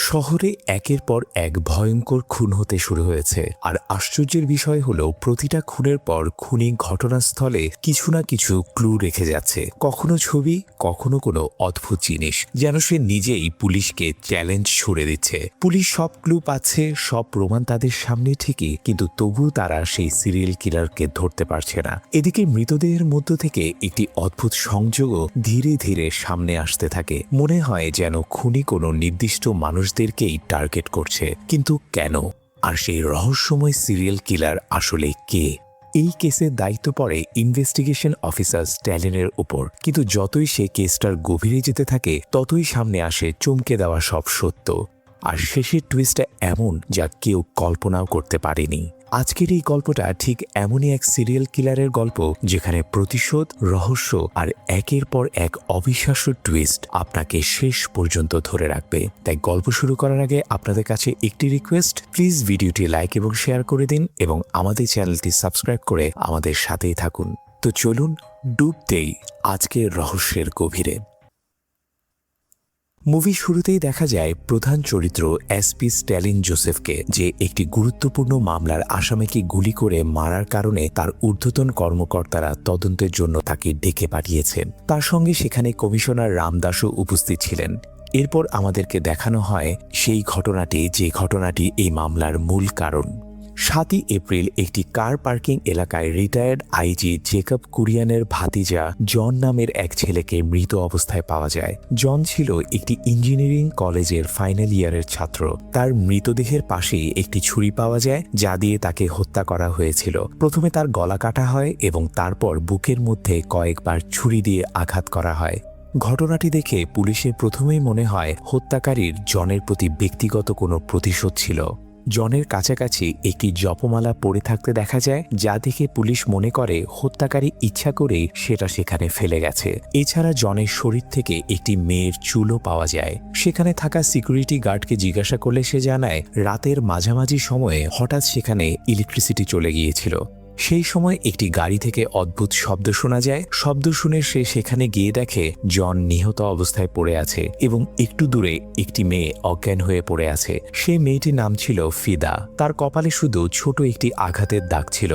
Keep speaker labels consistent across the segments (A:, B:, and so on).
A: শহরে একের পর এক ভয়ঙ্কর খুন হতে শুরু হয়েছে। আর আশ্চর্যের বিষয় হলো প্রতিটা খুনের পর খুনি ঘটনাস্থলে কিছু না কিছু ক্লু রেখে যাচ্ছে, কখনো ছবি, কখনো কোনো অদ্ভুত জিনিস, যেন সে নিজেই পুলিশকে চ্যালেঞ্জ ছুড়ে দিচ্ছে। পুলিশ সব ক্লু পাচ্ছে, সব প্রমাণ তাদের সামনে ঠিকই, কিন্তু তবুও তারা সেই সিরিয়াল কিলারকে ধরতে পারছে না। এদিকে মৃতদেহের মধ্য থেকে একটি অদ্ভুত সংযোগও ধীরে ধীরে সামনে আসতে থাকে। মনে হয় যেন খুনি কোনো নির্দিষ্ট মানুষদেরকেই টার্গেট করছে, কিন্তু কেন? আর সেই রহস্যময় সিরিয়াল কিলার আসলে কে? এই কেসের দায়িত্ব পড়ে ইনভেস্টিগেশন অফিসার স্ট্যালিনের উপর, কিন্তু যতই সে কেসটার গভীরে যেতে থাকে ততই সামনে আসে চমকে দেওয়া সব সত্য। আর শেষের টুইস্টটা এমন যা কেউ কল্পনাও করতে পারেনি। আজকের এই গল্পটা ঠিক এমনই এক সিরিয়াল কিলারের গল্প, যেখানে প্রতিশোধ, রহস্য আর একের পর এক অবিশ্বাস্য টুইস্ট আপনাকে শেষ পর্যন্ত ধরে রাখবে। তাই গল্প শুরু করার আগে আপনাদের কাছে একটি রিকোয়েস্ট, প্লিজ ভিডিওটি লাইক এবং শেয়ার করে দিন এবং আমাদের চ্যানেলটি সাবস্ক্রাইব করে আমাদের সাথেই থাকুন। তো চলুন ডুব দেই আজকের রহস্যের গভীরে। মুভি শুরুতেই দেখা যায় প্রধান চরিত্র এসপি স্ট্যালিন জোসেফকে, যে একটি গুরুত্বপূর্ণ মামলার আসামিকে গুলি করে মারার কারণে তার ঊর্ধ্বতন কর্মকর্তারা তদন্তের জন্য তাকে ডেকে পাঠিয়েছেন। তার সঙ্গে সেখানে কমিশনার রামদাসও উপস্থিত ছিলেন। এরপর আমাদেরকে দেখানো হয় সেই ঘটনাটি, যে ঘটনাটি এই মামলার মূল কারণ। 7ই এপ্রিল একটি কার পার্কিং এলাকায় রিটায়ার্ড আইজি জেকব কুরিয়ানের ভাতিজা জন নামের এক ছেলেকে মৃত অবস্থায় পাওয়া যায়। জন ছিল একটি ইঞ্জিনিয়ারিং কলেজের ফাইনাল ইয়ারের ছাত্র। তার মৃতদেহের পাশেই একটি ছুরি পাওয়া যায়, যা দিয়ে তাকে হত্যা করা হয়েছিল। প্রথমে তার গলা কাটা হয় এবং তারপর বুকের মধ্যে কয়েকবার ছুরি দিয়ে আঘাত করা হয়। ঘটনাটি দেখে পুলিশের প্রথমেই মনে হয় হত্যাকারীর জনের প্রতি ব্যক্তিগত কোনো প্রতিশোধ ছিল। জনের কাছাকাছি একটি জপমালা পড়ে থাকতে দেখা যায়, যা দেখে পুলিশ মনে করে হত্যাকারী ইচ্ছা করেই সেটা সেখানে ফেলে গেছে। এছাড়া জনের শরীর থেকে একটি মেয়ের চুলও পাওয়া যায়। সেখানে থাকা সিকিউরিটি গার্ডকে জিজ্ঞাসা করলে সে জানায় রাতের মাঝামাঝি সময়ে হঠাৎ সেখানে ইলেকট্রিসিটি চলে গিয়েছিল। সেই সময় একটি গাড়ি থেকে অদ্ভুত শব্দ শোনা যায়। শব্দ শুনে সে সেখানে গিয়ে দেখে জন নিহত অবস্থায় পড়ে আছে এবং একটু দূরে একটি মেয়ে অজ্ঞান হয়ে পড়ে আছে। সেই মেয়েটির নাম ছিল ফিদা। তার কপালে শুধু ছোট একটি আঘাতের দাগ ছিল।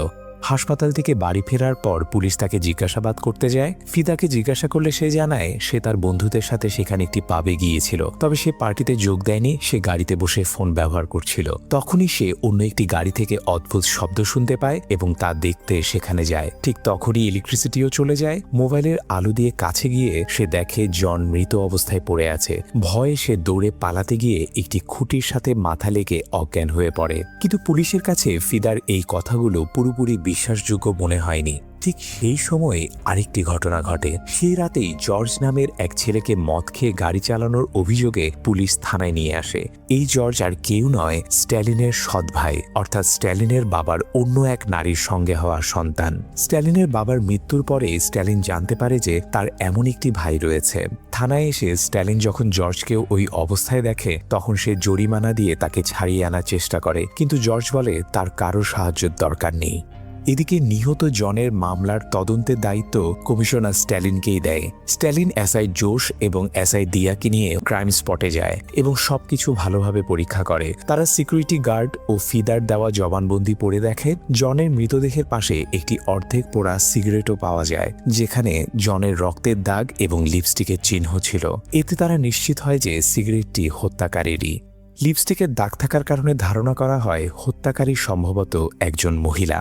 A: হাসপাতাল থেকে বাড়ি ফেরার পর পুলিশ তাকে জিজ্ঞাসাবাদ করতে যায়। ফিদাকে জিজ্ঞাসা করলে সে জানায় সে তার বন্ধুদের সাথে সেখানে একটি পাবে গিয়েছিল, তবে সে পার্টিতে যোগ দেয়নি, সে গাড়িতে বসে ফোন ব্যবহার করছিল। তখনই সে অন্য একটি গাড়ি থেকে অদ্ভুত শব্দ শুনতে পায় এবং তা দেখতে সেখানে যায়। ঠিক তখনই ইলেকট্রিসিটিও চলে যায়। মোবাইলের আলো দিয়ে কাছে গিয়ে সে দেখে জন মৃত অবস্থায় পড়ে আছে। ভয়ে সে দৌড়ে পালাতে গিয়ে একটি খুঁটির সাথে মাথা লেগে অজ্ঞান হয়ে পড়ে। কিন্তু পুলিশের কাছে ফিদার এই কথাগুলো পুরোপুরি বিশ্বাসযোগ্য মনে হয়নি। ঠিক সেই সময়ে আরেকটি ঘটনা ঘটে। সেই রাতেই জর্জ নামের এক ছেলেকে মদ খেয়ে গাড়ি চালানোর অভিযোগে পুলিশ থানায় নিয়ে আসে। এই জর্জ আর কেউ নয়, স্ট্যালিনের সৎ ভাই, অর্থাৎ স্ট্যালিনের বাবার অন্য এক নারীর সঙ্গে হওয়া সন্তান। স্ট্যালিনের বাবার মৃত্যুর পরে স্ট্যালিন জানতে পারে যে তার এমন একটি ভাই রয়েছে। থানায় এসে স্ট্যালিন যখন জর্জকেও ওই অবস্থায় দেখে, তখন সে জরিমানা দিয়ে তাকে ছাড়িয়ে আনার চেষ্টা করে, কিন্তু জর্জ বলে তার কারো সাহায্যের দরকার নেই। এদিকে নিহত জনের মামলার তদন্তের দায়িত্ব কমিশনার স্ট্যালিনকেই দেয়। স্ট্যালিন এসআই জোশ এবং এসআই দিয়াকে নিয়ে ক্রাইম স্পটে যায় এবং সবকিছু ভালোভাবে পরীক্ষা করে। তারা সিকিউরিটি গার্ড ও ফিদার দেওয়া জবানবন্দি পড়ে দেখে জনের মৃতদেহের পাশে একটি অর্ধেক পোড়া সিগারেটও পাওয়া যায়, যেখানে জনের রক্তের দাগ এবং লিপস্টিকের চিহ্ন ছিল। এতে তারা নিশ্চিত হয় যে সিগারেটটি হত্যাকারীরই। লিপস্টিকের দাগ থাকার কারণে ধারণা করা হয় হত্যাকারী সম্ভবত একজন মহিলা।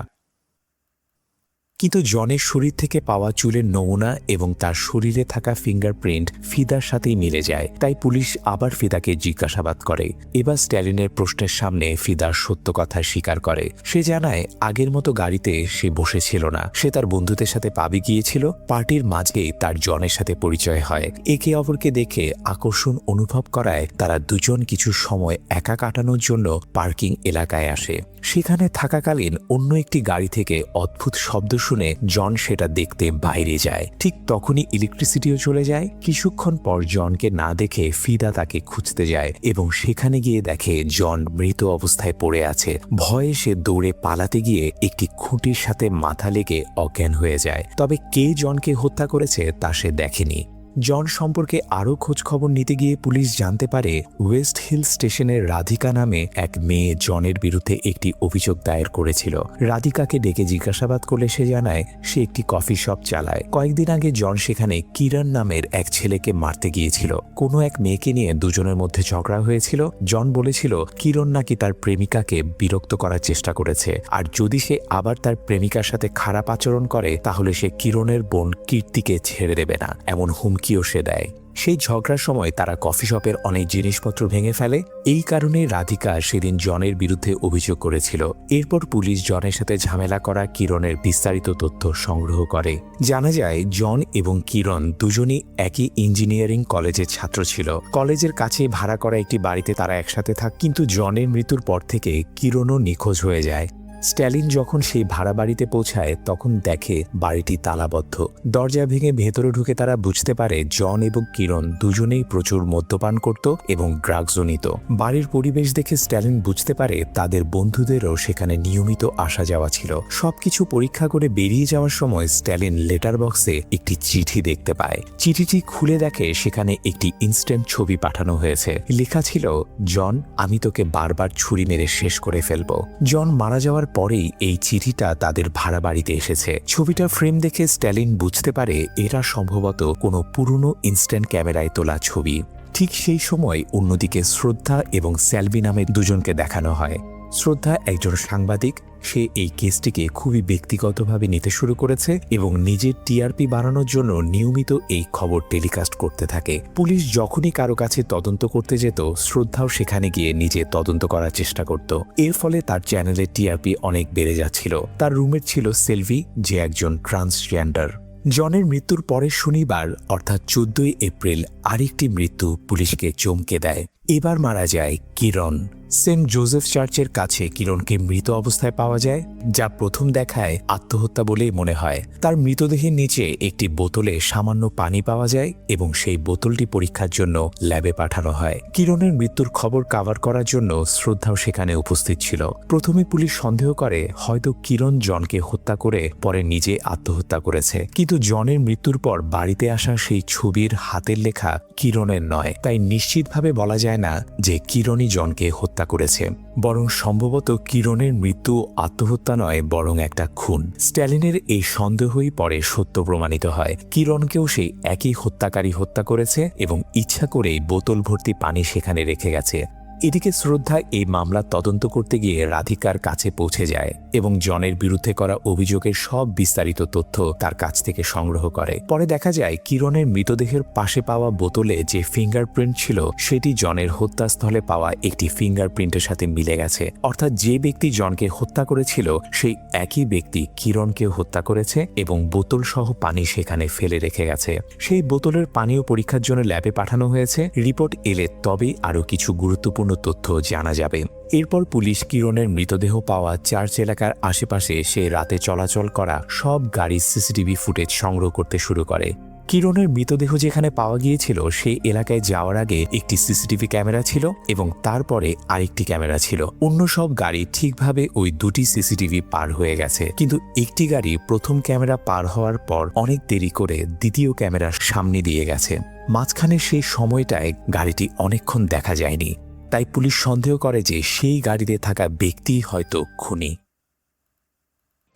A: কিন্তু জনের শরীর থেকে পাওয়া চুলের নমুনা এবং তার শরীরে থাকা ফিঙ্গারপ্রিন্ট ফিদার সাথেই মিলে যায়। তাই পুলিশ আবার ফিদাকে জিজ্ঞাসাবাদ করে। এবার স্ট্যালিনের প্রশ্নের সামনে ফিদার সত্য কথা স্বীকার করে। সে জানায় আগের মতো গাড়িতে সে বসেছিল না, সে তার বন্ধুদের সাথে পাবে গিয়েছিল। পার্টির মাঝেই তার জনের সাথে পরিচয় হয়। একে অপরকে দেখে আকর্ষণ অনুভব করায় তারা দুজন কিছু সময় একা কাটানোর জন্য পার্কিং এলাকায় আসে। সেখানে থাকাকালীন অন্য একটি গাড়ি থেকে অদ্ভুত শব্দ শুনে জন সেটা দেখতে বাইরে যায়। ঠিক তখনই ইলেকট্রিসিটিও চলে যায়। কিছুক্ষণ পর জনকে না দেখে ফিদা তাকে খুঁজতে যায় এবং সেখানে গিয়ে দেখে জন মৃত অবস্থায় পড়ে আছে। ভয়ে সে দৌড়ে পালাতে গিয়ে একটি খুঁটির সাথে মাথা লেগে অজ্ঞান হয়ে যায়। তবে কে জনকে হত্যা করেছে তা সে দেখেনি। জন সম্পর্কে আরও খোঁজখবর নিতে গিয়ে পুলিশ জানতে পারে ওয়েস্ট হিল স্টেশনের রাধিকা নামে এক মেয়ে জনের বিরুদ্ধে একটি অভিযোগ দায়ের করেছিল। রাধিকাকে ডেকে জিজ্ঞাসাবাদ করলে সে জানায় সে একটি কফি শপ চালায়। কয়েকদিন আগে জন সেখানে কিরণ নামের এক ছেলেকে মারতে গিয়েছিল। কোনো এক মেয়েকে নিয়ে দুজনের মধ্যে ঝগড়া হয়েছিল। জন বলেছিল কিরণ নাকি তার প্রেমিকাকে বিরক্ত করার চেষ্টা করেছে, আর যদি সে আবার তার প্রেমিকার সাথে খারাপ আচরণ করে তাহলে সে কিরণের বোন কীর্তিকে ছেড়ে দেবে না, এমন হুমকিও সে দেয়। সেই ঝগড়ার সময় তারা কফি শপের অনেক জিনিসপত্র ভেঙে ফেলে। এই কারণে রাধিকা সেদিন জনের বিরুদ্ধে অভিযোগ করেছিল। এরপর পুলিশ জনের সাথে ঝামেলা করা কিরণের বিস্তারিত তথ্য সংগ্রহ করে। জানা যায় জন এবং কিরণ দুজনই একই ইঞ্জিনিয়ারিং কলেজের ছাত্র ছিল। কলেজের কাছে ভাড়া করা একটি বাড়িতে তারা একসাথে কিন্তু জনের মৃত্যুর পর থেকে কিরণও নিখোঁজ হয়ে যায়। স্ট্যালিন যখন সেই ভাড়া বাড়িতে পৌঁছায় তখন দেখে বাড়িটি তালাবদ্ধ। দরজা ভেঙে ভেতরে ঢুকে তারা বুঝতে পারে জন এবং কিরণ দুজনেই প্রচুর মদ্যপান করত এবং ড্রাগসও নিত। বাড়ির পরিবেশ দেখে স্ট্যালিন বুঝতে পারে তাদের বন্ধুদেরও সেখানে নিয়মিত আসা যাওয়া ছিল। সবকিছু পরীক্ষা করে বেরিয়ে যাওয়ার সময় স্ট্যালিন লেটার বক্সে একটি চিঠি দেখতে পায়। চিঠিটি খুলে দেখে সেখানে একটি ইনস্ট্যান্ট ছবি পাঠানো হয়েছে। লেখা ছিল, জন, আমি তোকে বারবার ছুরি মেরে শেষ করে ফেলব। জন মারা যাওয়ার পরেই এই চিঠিটা তাদের ভাড়া বাড়িতে এসেছে। ছবিটার ফ্রেম দেখে স্ট্যালিন বুঝতে পারে এটা সম্ভবত কোনো পুরনো ইনস্ট্যান্ট ক্যামেরায় তোলা ছবি। ঠিক সেই সময় অন্যদিকে শ্রদ্ধা এবং স্যালভি নামে দুজনকে দেখানো হয়। শ্রদ্ধা একজন সাংবাদিক। সে এই কেসটিকে খুবই ব্যক্তিগতভাবে নিতে শুরু করেছে এবং নিজের টিআরপি বাড়ানোর জন্য নিয়মিত এই খবর টেলিকাস্ট করতে থাকে। পুলিশ যখনই কারো কাছে তদন্ত করতে যেত, শ্রদ্ধাও সেখানে গিয়ে নিজে তদন্ত করার চেষ্টা করত। এর ফলে তার চ্যানেলের টিআরপি অনেক বেড়ে যাচ্ছিল। তার রুমমেট ছিল সেলভি, যে একজন ট্রান্সজেন্ডার। জনের মৃত্যুর পরের শনিবার অর্থাৎ 14 এপ্রিল আরেকটি মৃত্যু পুলিশকে চমকে দেয়। এবার মারা যায় কিরণ। সেন্ট জোসেফ চার্চের কাছে কিরণকে মৃত অবস্থায় পাওয়া যায়, যা প্রথম দেখায় আত্মহত্যা বলেই মনে হয়। তার মৃতদেহের নিচে একটি বোতলে সামান্য পানি পাওয়া যায় এবং সেই বোতলটি পরীক্ষার জন্য ল্যাবে পাঠানো হয়। কিরণের মৃত্যুর খবর কাভার করার জন্য শ্রদ্ধাও সেখানে উপস্থিত ছিল। প্রথমে পুলিশ সন্দেহ করে হয়তো কিরণ জনকে হত্যা করে পরে নিজে আত্মহত্যা করেছে, কিন্তু জনের মৃত্যুর পর বাড়িতে আসা সেই ছবির হাতের লেখা কিরণের নয়। তাই নিশ্চিতভাবে বলা যায় না যে কিরণই জনকে হত্যা করেছে, বরং সম্ভবত কিরণের মৃত্যু আত্মহত্যা নয়, বরং একটা খুন। স্ট্যালিনের এই সন্দেহই পরে সত্য প্রমাণিত হয়। কিরণকেও সেই একই হত্যাকারী হত্যা করেছে এবং ইচ্ছা করেই বোতল ভর্তি পানি সেখানে রেখে গেছে। এদিকে শ্রদ্ধা এই মামলা তদন্ত করতে গিয়ে রাধিকার কাছে পৌঁছে যায় এবং জনের বিরুদ্ধে করা অভিযোগের সব বিস্তারিত তথ্য তার কাছ থেকে সংগ্রহ করে। পরে দেখা যায় কিরণের মৃতদেহের পাশে পাওয়া বোতলে যে ফিঙ্গারপ্রিন্ট ছিল সেটি জনের হত্যাস্থলে পাওয়া একটি ফিঙ্গারপ্রিন্টের সাথে মিলে গেছে। অর্থাৎ যে ব্যক্তি জনকে হত্যা করেছিল সেই একই ব্যক্তি কিরণকেও হত্যা করেছে এবং বোতল সহ পানি সেখানে ফেলে রেখে গেছে। সেই বোতলের পানীয় পরীক্ষার জন্য ল্যাবে পাঠানো হয়েছে। রিপোর্ট এলে তবেই আরও কিছু গুরুত্বপূর্ণ তথ্য জানা যাবে। এরপর পুলিশ কিরণের মৃতদেহ পাওয়া চার্চ এলাকার আশেপাশে সে রাতে চলাচল করা সব গাড়ির সিসিটিভি ফুটেজ সংগ্রহ করতে শুরু করে। কিরণের মৃতদেহ যেখানে পাওয়া গিয়েছিল সেই এলাকায় যাওয়ার আগে একটি সিসিটিভি ক্যামেরা ছিল এবং তারপরে আরেকটি ক্যামেরা ছিল। অন্য সব গাড়ি ঠিকভাবে ওই দুটি সিসিটিভি পার হয়ে গেছে, কিন্তু একটি গাড়ি প্রথম ক্যামেরা পার হওয়ার পর অনেক দেরি করে দ্বিতীয় ক্যামেরার সামনে দিয়ে গেছে। মাঝখানে সেই সময়টায় গাড়িটি অনেকক্ষণ দেখা যায়নি। তাই পুলিশ সন্দেহ করে যে সেই গাড়িতে থাকা ব্যক্তি হয়তো খুনি।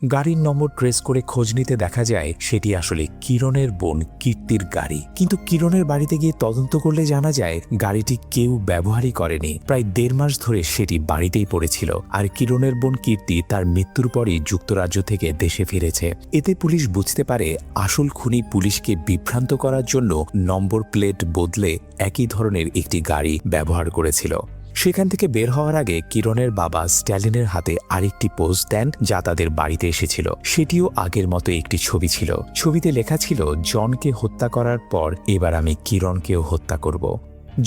A: গাড়ির নম্বর ট্রেস করে খোঁজ নিতে দেখা যায় সেটি আসলে কিরণের বোন কীর্তির গাড়ি। কিন্তু কিরণের বাড়িতে গিয়ে তদন্ত করলে জানা যায় গাড়িটি কেউ ব্যবহারই করেনি। প্রায় 1.5 মাস ধরে সেটি বাড়িতেই পড়েছিল। আর কিরণের বোন কীর্তি তার মৃত্যুর পরই যুক্তরাজ্য থেকে দেশে ফিরেছে। এতে পুলিশ বুঝতে পারে আসল খুনি পুলিশকে বিভ্রান্ত করার জন্য নম্বর প্লেট বদলে একই ধরনের একটি গাড়ি ব্যবহার করেছিল। সেখান থেকে বের হওয়ার আগে কিরণের বাবা স্ট্যালিনের হাতে আরেকটি পোস্ট দেন যা তাদের বাড়িতে এসেছিল। সেটিও আগের মতো একটি ছবি ছিল। ছবিতে লেখা ছিল, জনকে হত্যা করার পর এবার আমি কিরণকেও হত্যা করব।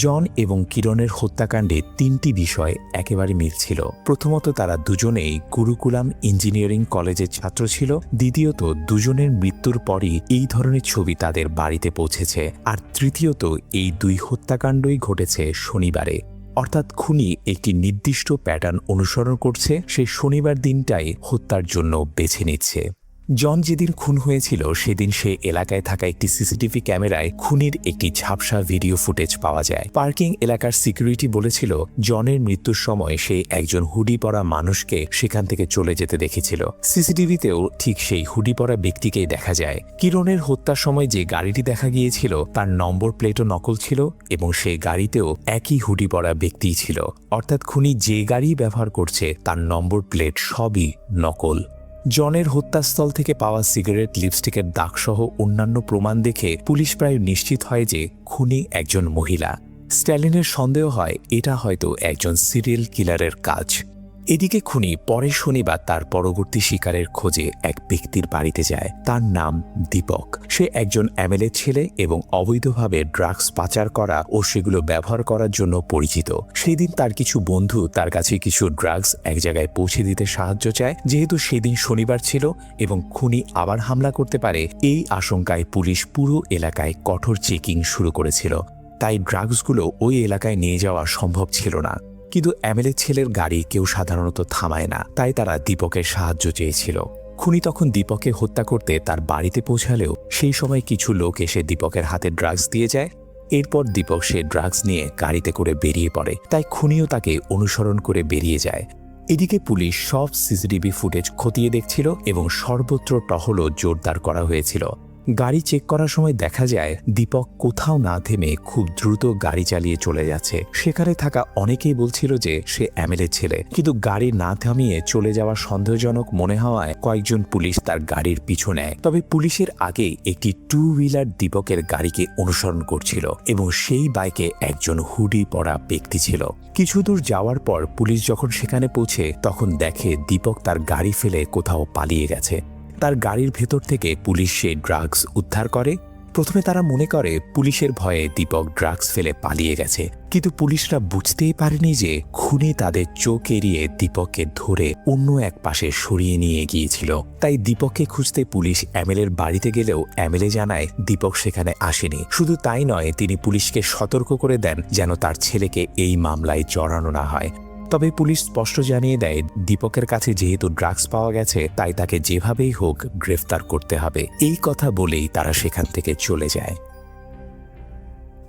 A: জন এবং কিরণের হত্যাকাণ্ডে 3টি বিষয় একেবারে মিল ছিল। প্রথমত, তারা দুজনেই গুরুকুলাম ইঞ্জিনিয়ারিং কলেজের ছাত্র ছিল। দ্বিতীয়ত, দুজনের মৃত্যুর পরই এই ধরনের ছবি তাদের বাড়িতে পৌঁছেছে। আর তৃতীয়ত, এই দুই হত্যাকাণ্ডই ঘটেছে শনিবারে। অর্থাৎ খুনি একটি নির্দিষ্ট প্যাটার্ন অনুসরণ করছে, সেই শনিবার দিনটাই হত্যার জন্য বেছে নিচ্ছে। জন যেদিন খুন হয়েছিল সেদিন সে এলাকায় থাকা একটি সিসিটিভি ক্যামেরায় খুনির একটি ঝাপসা ভিডিও ফুটেজ পাওয়া যায়। পার্কিং এলাকার সিকিউরিটি বলেছিল জনের মৃত্যুর সময় সে একজন হুডি পরা মানুষকে সেখান থেকে চলে যেতে দেখেছিল। সিসিটিভিতেও ঠিক সেই হুডি পরা ব্যক্তিকেই দেখা যায়। কিরণের হত্যার সময় যে গাড়িটি দেখা গিয়েছিল তার নম্বর প্লেটও নকল ছিল এবং সেই গাড়িতেও একই হুডি পরা ব্যক্তিই ছিল। অর্থাৎ খুনি যে গাড়ি ব্যবহার করছে তার নম্বর প্লেট সবই নকল। জনের হত্যাস্থল থেকে পাওয়া সিগারেট, লিপস্টিকের দাগসহ অন্যান্য প্রমাণ দেখে পুলিশ প্রায় নিশ্চিত হয় যে খুনি একজন মহিলা। স্ট্যালিনের সন্দেহ হয় এটা হয়তো একজন সিরিয়াল কিলারের কাজ। এদিকে খুনি পরের শনিবার তার পরবর্তী শিকারের খোঁজে এক ব্যক্তির বাড়িতে যায়। তার নাম দীপক। সে একজন এমএলএ ছেলে এবং অবৈধভাবে ড্রাগস পাচার করা ও সেগুলো ব্যবহার করার জন্য পরিচিত। সেদিন তার কিছু বন্ধু তার কাছে কিছু ড্রাগস এক জায়গায় পৌঁছে দিতে সাহায্য চায়। যেহেতু সেদিন শনিবার ছিল এবং খুনি আবার হামলা করতে পারে, এই আশঙ্কায় পুলিশ পুরো এলাকায় কঠোর চেকিং শুরু করেছিল। তাই ড্রাগসগুলো ওই এলাকায় নিয়ে যাওয়া সম্ভব ছিল না। কিন্তু এমএলএ ছেলের গাড়ি কেউ সাধারণত থামায় না, তাই তারা দীপকের সাহায্য চেয়েছিল। খুনি তখন দীপককে হত্যা করতে তার বাড়িতে পৌঁছালেও সেই সময় কিছু লোক এসে দীপকের হাতে ড্রাগস দিয়ে যায়। এরপর দীপক সে ড্রাগস নিয়ে গাড়িতে করে বেরিয়ে পড়ে, তাই খুনিও তাকে অনুসরণ করে বেরিয়ে যায়। এদিকে পুলিশ সব সিসিটিভি ফুটেজ খতিয়ে দেখছিল এবং সর্বত্র টহলও জোরদার করা হয়েছিল। গাড়ি চেক করার সময় দেখা যায় দীপক কোথাও না থেমে খুব দ্রুত গাড়ি চালিয়ে চলে যাচ্ছে। সেখানে থাকা অনেকেই বলছিল যে সে এমএলএ ছেলে, কিন্তু গাড়ি না থামিয়ে চলে যাওয়া সন্দেহজনক মনে হওয়ায় কয়েকজন পুলিশ তার গাড়ির পিছু নেয়। তবে পুলিশের আগে একটি টু হুইলার দীপকের গাড়িকে অনুসরণ করছিল এবং সেই বাইকে একজন হুডি পরা ব্যক্তি ছিল। কিছু দূর যাওয়ার পর পুলিশ যখন সেখানে পৌঁছে তখন দেখে দীপক তার গাড়ি ফেলে কোথাও পালিয়ে গেছে। তার গাড়ির ভেতর থেকে পুলিশ সেই ড্রাগস উদ্ধার করে। প্রথমে তারা মনে করে পুলিশের ভয়ে দীপক ড্রাগস ফেলে পালিয়ে গেছে, কিন্তু পুলিশরা বুঝতেই পারেনি যে খুনি তাদের চোখ এড়িয়ে দীপককে ধরে অন্য এক পাশে সরিয়ে নিয়ে গিয়েছিল। তাই দীপককে খুঁজতে পুলিশ এমএলএর বাড়িতে গেলেও এমএলএ জানায় দীপক সেখানে আসেনি। শুধু তাই নয়, তিনি পুলিশকে সতর্ক করে দেন যেন তার ছেলেকে এই মামলায় জড়ানো না হয়। তবে পুলিশ স্পষ্ট জানিয়ে দেয় দীপকের কাছে যেহেতু ড্রাগস পাওয়া গেছে তাই তাকে যেভাবেই হোক গ্রেফতার করতে হবে। এই কথা বলেই তারা সেখান থেকে চলে যায়।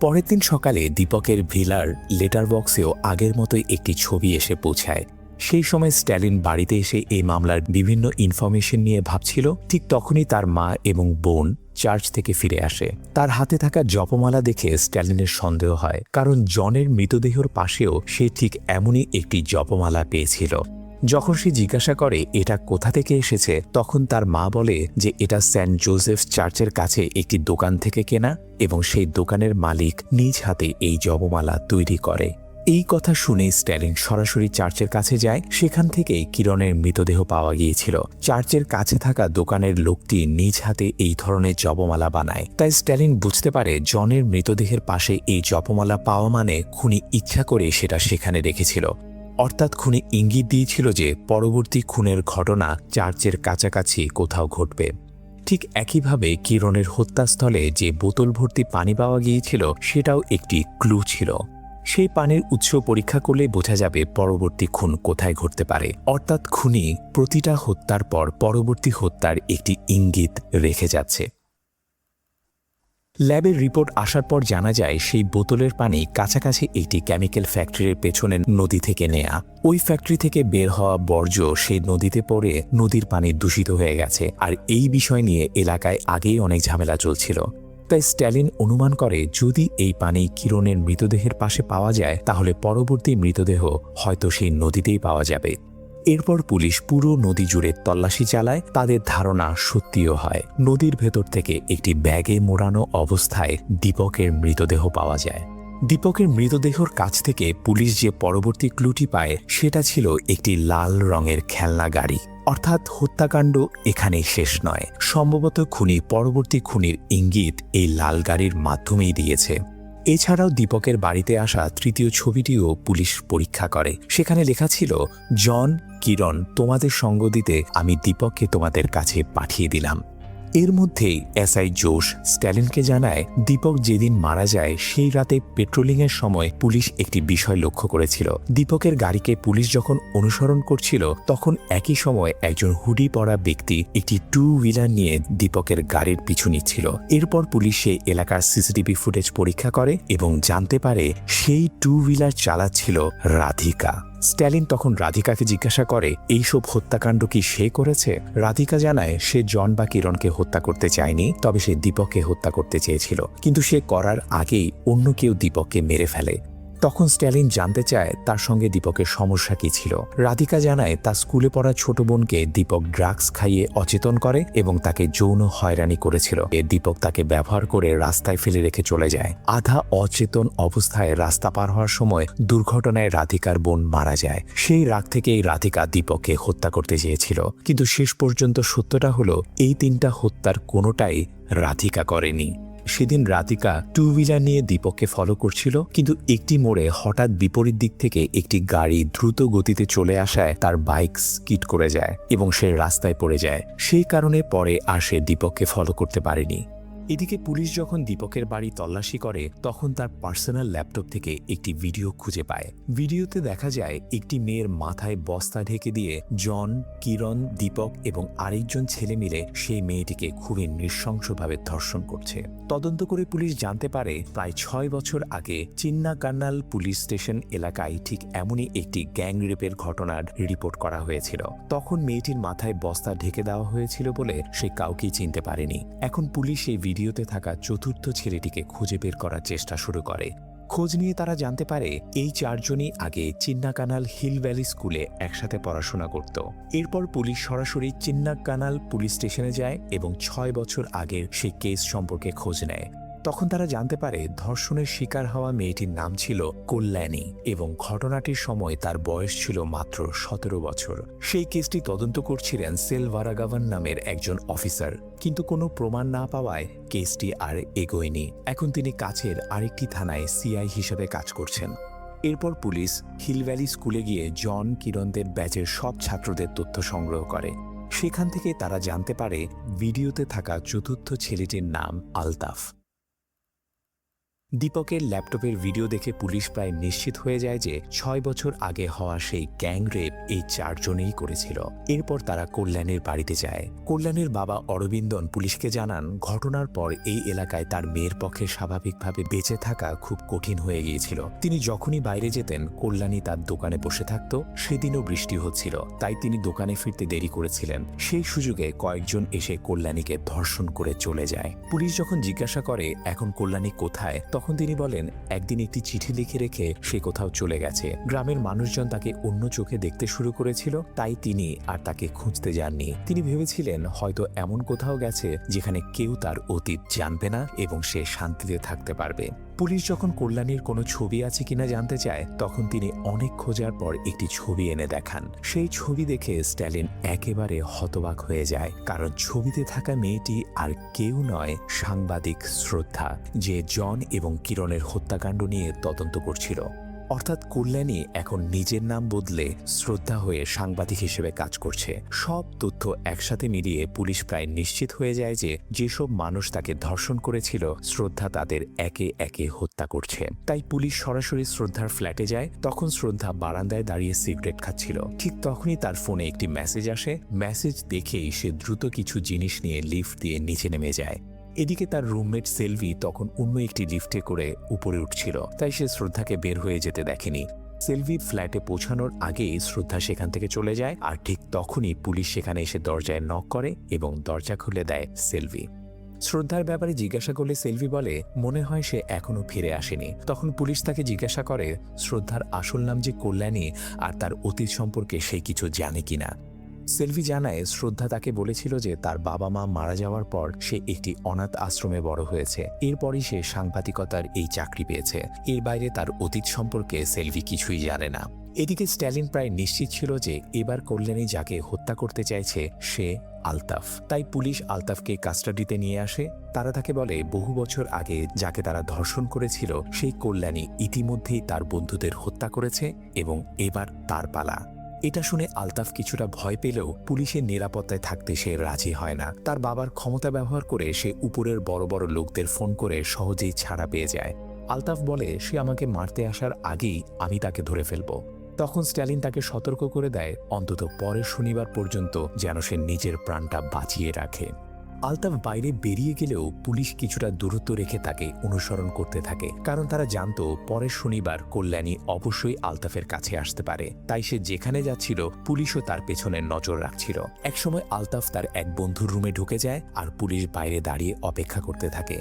A: পরের দিন সকালে দীপকের ভিলার লেটার বক্সেও আগের মতোই একটি ছবি এসে পৌঁছায়। সেই সময় স্ট্যালিন বাড়িতে এসে এই মামলার বিভিন্ন ইনফরমেশন নিয়ে ভাবছিল। ঠিক তখনই তার মা এবং বোন চার্চ থেকে ফিরে আসে। তার হাতে থাকা জপমালা দেখে স্ট্যালিনের সন্দেহ হয়, কারণ জনের মৃতদেহের পাশেও সে ঠিক এমনই একটি জপমালা পেয়েছিল। যখন সে জিজ্ঞাসা করে এটা কোথা থেকে এসেছে, তখন তার মা বলে যে এটা সেন্ট জোসেফ চার্চের কাছে একটি দোকান থেকে কেনা এবং সেই দোকানের মালিক নিজ হাতে এই জপমালা তৈরি করে। এই কথা শুনে স্ট্যালিন সরাসরি চার্চের কাছে যায়। সেখান থেকেই কিরণের মৃতদেহ পাওয়া গিয়েছিল। চার্চের কাছে থাকা দোকানের লোকটি নিজ হাতে এই ধরনের জপমালা বানায়। তাই স্ট্যালিন বুঝতে পারে জনের মৃতদেহের পাশে এই জপমালা পাওয়া মানে খুনি ইচ্ছা করে সেটা সেখানে রেখেছিল। অর্থাৎ খুনি ইঙ্গিত দিয়েছিল যে পরবর্তী খুনের ঘটনা চার্চের কাছাকাছি কোথাও ঘটবে। ঠিক একইভাবে কিরণের হত্যাস্থলে যে বোতল ভর্তি পানি পাওয়া গিয়েছিল সেটাও একটি ক্লু ছিল। সেই পানির উৎস পরীক্ষা করলে বোঝা যাবে পরবর্তী খুন কোথায় ঘটতে পারে। অর্থাৎ খুনি প্রতিটা হত্যার পর পরবর্তী হত্যার একটি ইঙ্গিত রেখে যাচ্ছে। ল্যাবের রিপোর্ট আসার পর জানা যায় সেই বোতলের পানি কাছাকাছি একটি কেমিক্যাল ফ্যাক্টরির পেছনের নদী থেকে নেয়া। ওই ফ্যাক্টরি থেকে বের হওয়া বর্জ্য সেই নদীতে পড়ে নদীর পানি দূষিত হয়ে গেছে। আর এই বিষয় নিয়ে এলাকায় আগেই অনেক ঝামেলা চলছিল। তাই স্ট্যালিন অনুমান করে যদি এই পানি কিরণের মৃতদেহের পাশে পাওয়া যায় তাহলে পরবর্তী মৃতদেহ হয়তো সেই নদীতেই পাওয়া যাবে। এরপর পুলিশ পুরো নদী জুড়ে তল্লাশি চালায়। তাদের ধারণা সত্যিও হয়। নদীর ভেতর থেকে একটি ব্যাগে মোড়ানো অবস্থায় দীপকের মৃতদেহ পাওয়া যায়। দীপকের মৃতদেহর কাছ থেকে পুলিশ যে পরবর্তী ক্লুটি পায় সেটা ছিল একটি লাল রঙের খেলনা গাড়ি। অর্থাৎ হত্যাকাণ্ড এখানেই শেষ নয়। সম্ভবত খুনি পরবর্তী খুনির ইঙ্গিত এই লাল গাড়ির মাধ্যমেই দিয়েছে। এছাড়াও দীপকের বাড়িতে আসা তৃতীয় ছবিটিও পুলিশ পরীক্ষা করে। সেখানে লেখা ছিল, জন, কিরণ, তোমাদের সঙ্গ দিতে আমি দীপককে তোমাদের কাছে পাঠিয়ে দিলাম। এর মধ্যেই এসআই জোশ স্ট্যালিনকে জানায় দীপক যেদিন মারা যায় সেই রাতে পেট্রোলিংয়ের সময় পুলিশ একটি বিষয় লক্ষ্য করেছিল। দীপকের গাড়িকে পুলিশ যখন অনুসরণ করছিল তখন একই সময় একজন হুডি পরা ব্যক্তি একটি টু হুইলার নিয়ে দীপকের গাড়ির পিছু নিচ্ছিল। এরপর পুলিশ সেই এলাকার সিসিটিভি ফুটেজ পরীক্ষা করে এবং জানতে পারে সেই টু হুইলার চালাচ্ছিল রাধিকা। স্ট্যালিন তখন রাধিকাকে জিজ্ঞাসা করে এইসব হত্যাকাণ্ড কি সে করেছে। রাধিকা জানায় সে জন বা কিরণকে হত্যা করতে চায়নি, তবে সে দীপককে হত্যা করতে চেয়েছিল, কিন্তু সে করার আগেই অন্য কেউ দীপককে মেরে ফেলে। তখন স্ট্যালিন জানতে চায় তার সঙ্গে দীপকের সমস্যা কি ছিল। রাধিকা জানায় তার স্কুলে পড়া ছোট বোনকে দীপক ড্রাগস খাইয়ে অচেতন করে এবং তাকে যৌন হয়রানি করেছিল। দীপক তাকে ব্যবহার করে রাস্তায় ফেলে রেখে চলে যায়। আধা অচেতন অবস্থায় রাস্তা পার হওয়ার সময় দুর্ঘটনায় রাধিকার বোন মারা যায়। সেই রাগ থেকেই রাধিকা দীপককে হত্যা করতে চেয়েছিল, কিন্তু শেষ পর্যন্ত সত্যটা হলো এই 3টা হত্যার কোনোটাই রাধিকা করেনি। সেদিন রাধিকা টু হুইলার নিয়ে দীপককে ফলো করছিল, কিন্তু একটি মোড়ে হঠাৎ বিপরীত দিক থেকে একটি গাড়ি দ্রুত গতিতে চলে আসায় তার বাইক স্কিড করে যায় এবং সে রাস্তায় পড়ে যায়। সেই কারণে পরে আর সে দীপককে ফলো করতে পারেনি। এদিকে পুলিশ যখন দীপকের বাড়ি তল্লাশি করে তখন তার পার্সোনাল ল্যাপটপ থেকে একটি ভিডিও খুঁজে পায়। ভিডিওতে দেখা যায় একটি মেয়ের মাথায় বস্তা ঢেকে দিয়ে জন, কিরণ, দীপক এবং আরেকজন ছেলে মিলে সেই মেয়েটিকে খুবই নৃশংসভাবে ধর্ষণ করছে। তদন্ত করে পুলিশ জানতে পারে প্রায় 6 বছর আগে চিন্নাকান্নাল পুলিশ স্টেশন এলাকায় ঠিক এমনই একটি গ্যাং রেপের ঘটনার রিপোর্ট করা হয়েছিল। তখন মেয়েটির মাথায় বস্তা ঢেকে দেওয়া হয়েছিল বলে সে কাউকেই চিনতে পারেনি। এখন পুলিশ এই ভিডিওতে থাকা চতুর্থ ছেলেটিকে খুঁজে বের করার চেষ্টা শুরু করে। খোঁজ নিয়ে তারা জানতে পারে এই 4 জনই আগে চিন্নাকানাল হিল ভ্যালি স্কুলে একসাথে পড়াশোনা করত। এরপর পুলিশ সরাসরি চিন্নাকানাল পুলিশ স্টেশনে যায় এবং 6 বছর আগের সেই কেস সম্পর্কে খোঁজ নেয়। তখন তারা জানতে পারে ধর্ষণের শিকার হওয়া মেয়েটির নাম ছিল কল্যাণী এবং ঘটনাটির সময় তার বয়স ছিল মাত্র 17 বছর। সেই কেসটি তদন্ত করছিলেন সেলভারাগাভান নামের একজন অফিসার, কিন্তু কোনো প্রমাণ না পাওয়ায় কেসটি আর এগোয়নি। এখন তিনি কাছের আরেকটি থানায় সিআই হিসেবে কাজ করছেন। এরপর পুলিশ হিল ভ্যালি স্কুলে গিয়ে জন, কিরণদের ব্যাচের সব ছাত্রদের তথ্য সংগ্রহ করে। সেখান থেকে তারা জানতে পারে ভিডিওতে থাকা চতুর্থ ছেলেটির নাম আলতাফ। দীপকের ল্যাপটপের ভিডিও দেখে পুলিশ প্রায় নিশ্চিত হয়ে যায় যে 6 বছর আগে হওয়া সেই গ্যাং রেপ এই 4 জনেই করেছিল। এরপর তারা কল্যাণের বাড়িতে যায়। কল্যাণের বাবা অরবিন্দন পুলিশকে জানান ঘটনার পর এই এলাকায় তার মেয়ের পক্ষে স্বাভাবিকভাবে বেঁচে থাকা খুব কঠিন হয়ে গিয়েছিল। তিনি যখনই বাইরে যেতেন কল্যাণী তার দোকানে বসে থাকত। সেদিনও বৃষ্টি হচ্ছিল, তাই তিনি দোকানে ফিরতে দেরি করেছিলেন। সেই সুযোগে কয়েকজন এসে কল্যাণীকে ধর্ষণ করে চলে যায়। পুলিশ যখন জিজ্ঞাসা করে এখন কল্যাণী কোথায়, তখন তিনি বলেন একদিন একটি চিঠি লিখে রেখে সে কোথাও চলে গেছে। গ্রামের মানুষজন তাকে অন্য চোখে দেখতে শুরু করেছিল, তাই তিনি আর তাকে খুঁজতে যাননি। তিনি ভেবেছিলেন হয়তো এমন কোথাও গেছে যেখানে কেউ তার অতীত জানবে না এবং সে শান্তিতে থাকতে পারবে। পুলিশ যখন কল্যাণীর কোনো ছবি আছে কিনা জানতে চায় তখন তিনি অনেক খোঁজার পর একটি ছবি এনে দেখান। সেই ছবি দেখে স্ট্যালিন একেবারে হতবাক হয়ে যায়, কারণ ছবিতে থাকা মেয়েটি আর কেউ নয়, সাংবাদিক শ্রদ্ধা, যে জন এবং কিরণের হত্যাকাণ্ড নিয়ে তদন্ত করছিল। অর্থাৎ কল্যাণী এখন নিজের নাম বদলে শ্রদ্ধা হয়ে সাংবাদিক হিসেবে কাজ করছে। সব তথ্য একসাথে মিলিয়ে পুলিশ প্রায় নিশ্চিত হয়ে যায় যে যেসব মানুষ তাকে ধর্ষণ করেছিল শ্রদ্ধা তাদের একে একে হত্যা করছে। তাই পুলিশ সরাসরি শ্রদ্ধার ফ্ল্যাটে যায়। তখন শ্রদ্ধা বারান্দায় দাঁড়িয়ে সিগারেট খাচ্ছিল। ঠিক তখনই তার ফোনে একটি মেসেজ আসে। মেসেজ দেখেই সে দ্রুত কিছু জিনিস নিয়ে লিফট দিয়ে নিচে নেমে যায়। এদিকে তার রুমমেট সেলভি তখন অন্য একটি লিফটে করে উপরে উঠছিল, তাই সে শ্রদ্ধাকে বের হয়ে যেতে দেখেনি। সেলভি ফ্ল্যাটে পৌঁছানোর আগেই শ্রদ্ধা সেখান থেকে চলে যায়, আর ঠিক তখনই পুলিশ সেখানে এসে দরজায় নক করে এবং দরজা খুলে দেয় সেলভি। শ্রদ্ধার ব্যাপারে জিজ্ঞাসা করলে সেলভি বলে মনে হয় সে এখনো ফিরে আসেনি। তখন পুলিশ তাকে জিজ্ঞাসা করে শ্রদ্ধার আসল নাম যে কল্যাণী আর তার অতীত সম্পর্কে সে কিছু জানে কিনা। সেলভি জানায় শ্রদ্ধা তাকে বলেছিল যে তার বাবা মা মারা যাওয়ার পর সে একটি অনাথ আশ্রমে বড় হয়েছে। এরপরই সে সাংবাদিকতার এই চাকরি পেয়েছে। এর বাইরে তার অতীত সম্পর্কে সেলভি কিছুই জানে না। এদিকে স্ট্যালিন প্রায় নিশ্চিত ছিল যে এবার কল্যাণী যাকে হত্যা করতে চাইছে সে আলতাফ। তাই পুলিশ আলতাফকে কাস্টাডিতে নিয়ে আসে। তারা তাকে বলে বহু বছর আগে যাকে তারা ধর্ষণ করেছিল সেই কল্যাণী ইতিমধ্যেই তার বন্ধুদের হত্যা করেছে এবং এবার তার পালা। এটা শুনে আলতাফ কিছুটা ভয় পেলেও পুলিশের নিরাপত্তায় থাকতে সে রাজি হয় না। তার বাবার ক্ষমতা ব্যবহার করে সে উপরের বড় বড় লোকদের ফোন করে সহজেই ছাড়া পেয়ে যায়। আলতাফ বলে সে আমাকে মারতে আসার আগেই আমি তাকে ধরে ফেলব। তখন স্ট্যালিন তাকে সতর্ক করে দেয় অন্তত পরের শনিবার পর্যন্ত যেন সে নিজের প্রাণটা বাঁচিয়ে রাখে। আলতাফ বাইরে বেরিয়ে গেলেও পুলিশ কিছুটা দূরত্ব রেখে তাকে অনুসরণ করতে থাকে, কারণ তারা জানত পরের শনিবার কল্যাণী অবশ্যই আলতাফের কাছে আসতে পারে। তাই সে যেখানে যাচ্ছিল পুলিশও তার পেছনে নজর রাখছিল। একসময় আলতাফ তার এক বন্ধুর রুমে ঢুকে যায় আর পুলিশ বাইরে দাঁড়িয়ে অপেক্ষা করতে থাকে।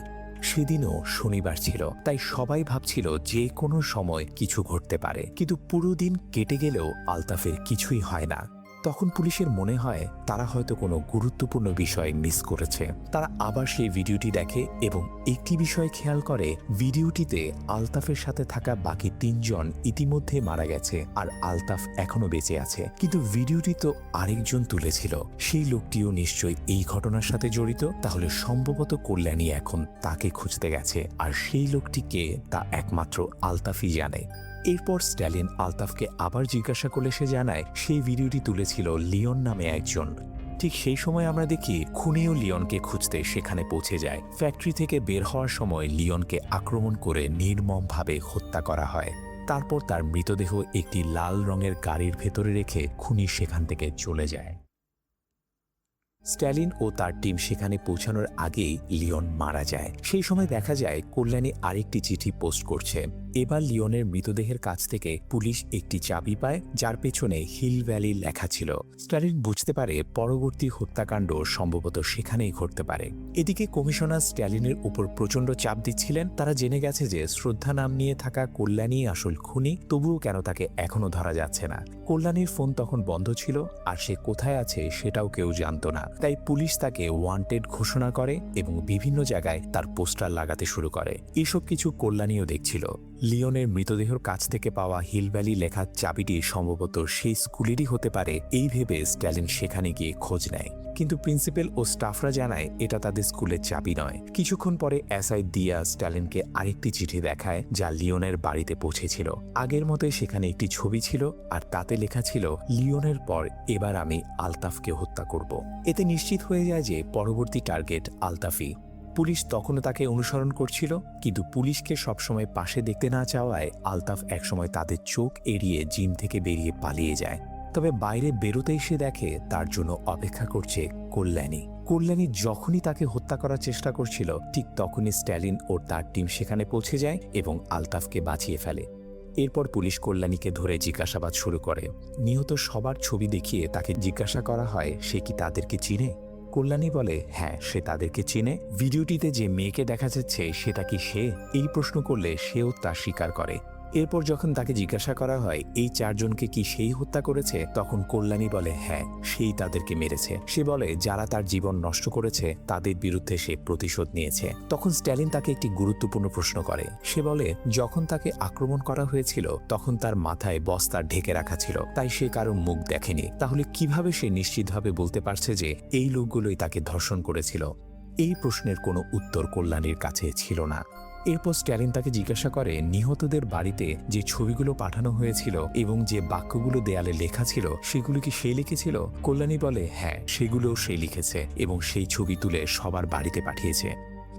A: সেদিনও শনিবার ছিল, তাই সবাই ভাবছিল যে কোনো সময় কিছু ঘটতে পারে। কিন্তু পুরো দিন কেটে গেলেও আলতাফের কিছুই হয় না। তখন পুলিশের মনে হয় তারা হয়তো কোনো গুরুত্বপূর্ণ বিষয় মিস করেছে। তারা আবার সেই ভিডিওটি দেখে এবং একটি বিষয় খেয়াল করে, ভিডিওটিতে আলতাফের সাথে থাকা বাকি 3 জন ইতিমধ্যে মারা গেছে আর আলতাফ এখনো বেঁচে আছে। কিন্তু ভিডিওটি তো আরেকজন তুলেছিল, সেই লোকটিও নিশ্চয়ই এই ঘটনার সাথে জড়িত। তাহলে সম্ভবত কল্যাণী এখন তাকে খুঁজতে গেছে, আর সেই লোকটিকে তা একমাত্র আলতাফই জানে। এরপর স্ট্যালিন আলতাফকে আবার জিজ্ঞাসা করলে সে জানায় সেই ভিডিওটি তুলেছিল লিওন নামে একজন। ঠিক সেই সময় আমরা দেখি খুনিও লিওনকে খুঁজতে সেখানে পৌঁছে যায়। ফ্যাক্টরি থেকে বের হওয়ার সময় লিওনকে আক্রমণ করে নির্মমভাবে হত্যা করা হয়। তারপর তার মৃতদেহ একটি লাল রঙের গাড়ির ভেতরে রেখে খুনি সেখান থেকে চলে যায়। স্ট্যালিন ও তার টিম সেখানে পৌঁছানোর আগেই লিওন মারা যায়। সেই সময় দেখা যায় কল্যাণী আরেকটি চিঠি পোস্ট করছে। এবার লিওনের মৃতদেহের কাছ থেকে পুলিশ একটি চাবি পায়, যার পেছনে হিল ভ্যালি লেখা ছিল। স্ট্যালিন বুঝতে পারে পরবর্তী হত্যাকাণ্ড সম্ভবত সেখানেই ঘটতে পারে। এদিকে কমিশনার স্ট্যালিনের উপর প্রচণ্ড চাপ দিচ্ছিলেন। তারা জেনে গেছে যে শ্রদ্ধা নাম নিয়ে থাকা কল্যাণী আসল খুনি, তবুও কেন তাকে এখনো ধরা যাচ্ছে না। কল্যাণীর ফোন তখন বন্ধ ছিল আর সে কোথায় আছে সেটাও কেউ জানত না। তাই পুলিশ তাকে ওয়ান্টেড ঘোষণা করে এবং বিভিন্ন জায়গায় তার পোস্টার লাগাতে শুরু করে। এসব কিছু কল্যাণীও দেখছিল। লিওনের মৃতদেহের কাছ থেকে পাওয়া হিল ভ্যালি লেখা চাবিটি সম্ভবত সেই স্কুলেরই হতে পারে, এই ভেবে স্ট্যালিন সেখানে গিয়ে খোঁজ নেয়। কিন্তু প্রিন্সিপাল ও স্টাফরা জানায় এটা তাদের স্কুলের চাবি নয়। কিছুক্ষণ পরে এসআই দিয়া স্ট্যালিনকে আরেকটি চিঠি দেখায় যা লিওনের বাড়িতে পৌঁছেছিল। আগের মতোই সেখানে একটি ছবি ছিল আর তাতে লেখা ছিল, লিওনের পর এবার আমি আলতাফকে হত্যা করব। এতে নিশ্চিত হয়ে যায় যে পরবর্তী টার্গেট আলতাফই। পুলিশ তখনও তাকে অনুসরণ করছিল, কিন্তু পুলিশকে সবসময় পাশে দেখতে না চাওয়ায় আলতাফ একসময় তাদের চোখ এড়িয়ে জিম থেকে বেরিয়ে পালিয়ে যায়। তবে বাইরে বেরোতেই সে দেখে তার জন্য অপেক্ষা করছে কল্যাণী। কল্যাণী যখনই তাকে হত্যা করার চেষ্টা করছিল, ঠিক তখনই স্ট্যালিন ও তার টিম সেখানে পৌঁছে যায় এবং আলতাফকে বাঁচিয়ে ফেলে। এরপর পুলিশ কল্যাণীকে ধরে জিজ্ঞাসাবাদ শুরু করে। নিহত সবার ছবি দেখিয়ে তাকে জিজ্ঞাসা করা হয় সে কি তাদেরকে চিনে। কল্যাণী বলে হ্যাঁ, সে তাদেরকে চিনে। ভিডিওটিতে যে মেয়েকে দেখা যাচ্ছে সেটা কি সে? এই প্রশ্ন করলে সেও তা স্বীকার করে। এরপর যখন তাকে জিজ্ঞাসা করা হয় এই 4 জনকে কি সেই হত্যা করেছে, তখন কল্যাণী বলে হ্যাঁ, সেই তাদেরকে মেরেছে। সে বলে যারা তার জীবন নষ্ট করেছে তাদের বিরুদ্ধে সে প্রতিশোধ নিয়েছে। তখন স্ট্যালিন তাকে একটি গুরুত্বপূর্ণ প্রশ্ন করে। সে বলে যখন তাকে আক্রমণ করা হয়েছিল তখন তার মাথায় বস্তা ঢেকে রাখা ছিল, তাই সে কারো মুখ দেখেনি। তাহলে কিভাবে সে নিশ্চিতভাবে বলতে পারছে যে এই লোকগুলোই তাকে ধর্ষণ করেছিল? এই প্রশ্নের কোনো উত্তর কল্যাণীর কাছে ছিল না। এরপর স্ট্যালিন তাকে জিজ্ঞাসা করে নিহতদের বাড়িতে যে ছবিগুলো পাঠানো হয়েছিল এবং যে বাক্যগুলো দেয়ালে লেখা ছিল সেগুলো কি সে লিখেছিল? কল্যাণী বলে হ্যাঁ, সেগুলোও সে লিখেছে এবং সেই ছবি তুলে সবার বাড়িতে পাঠিয়েছে।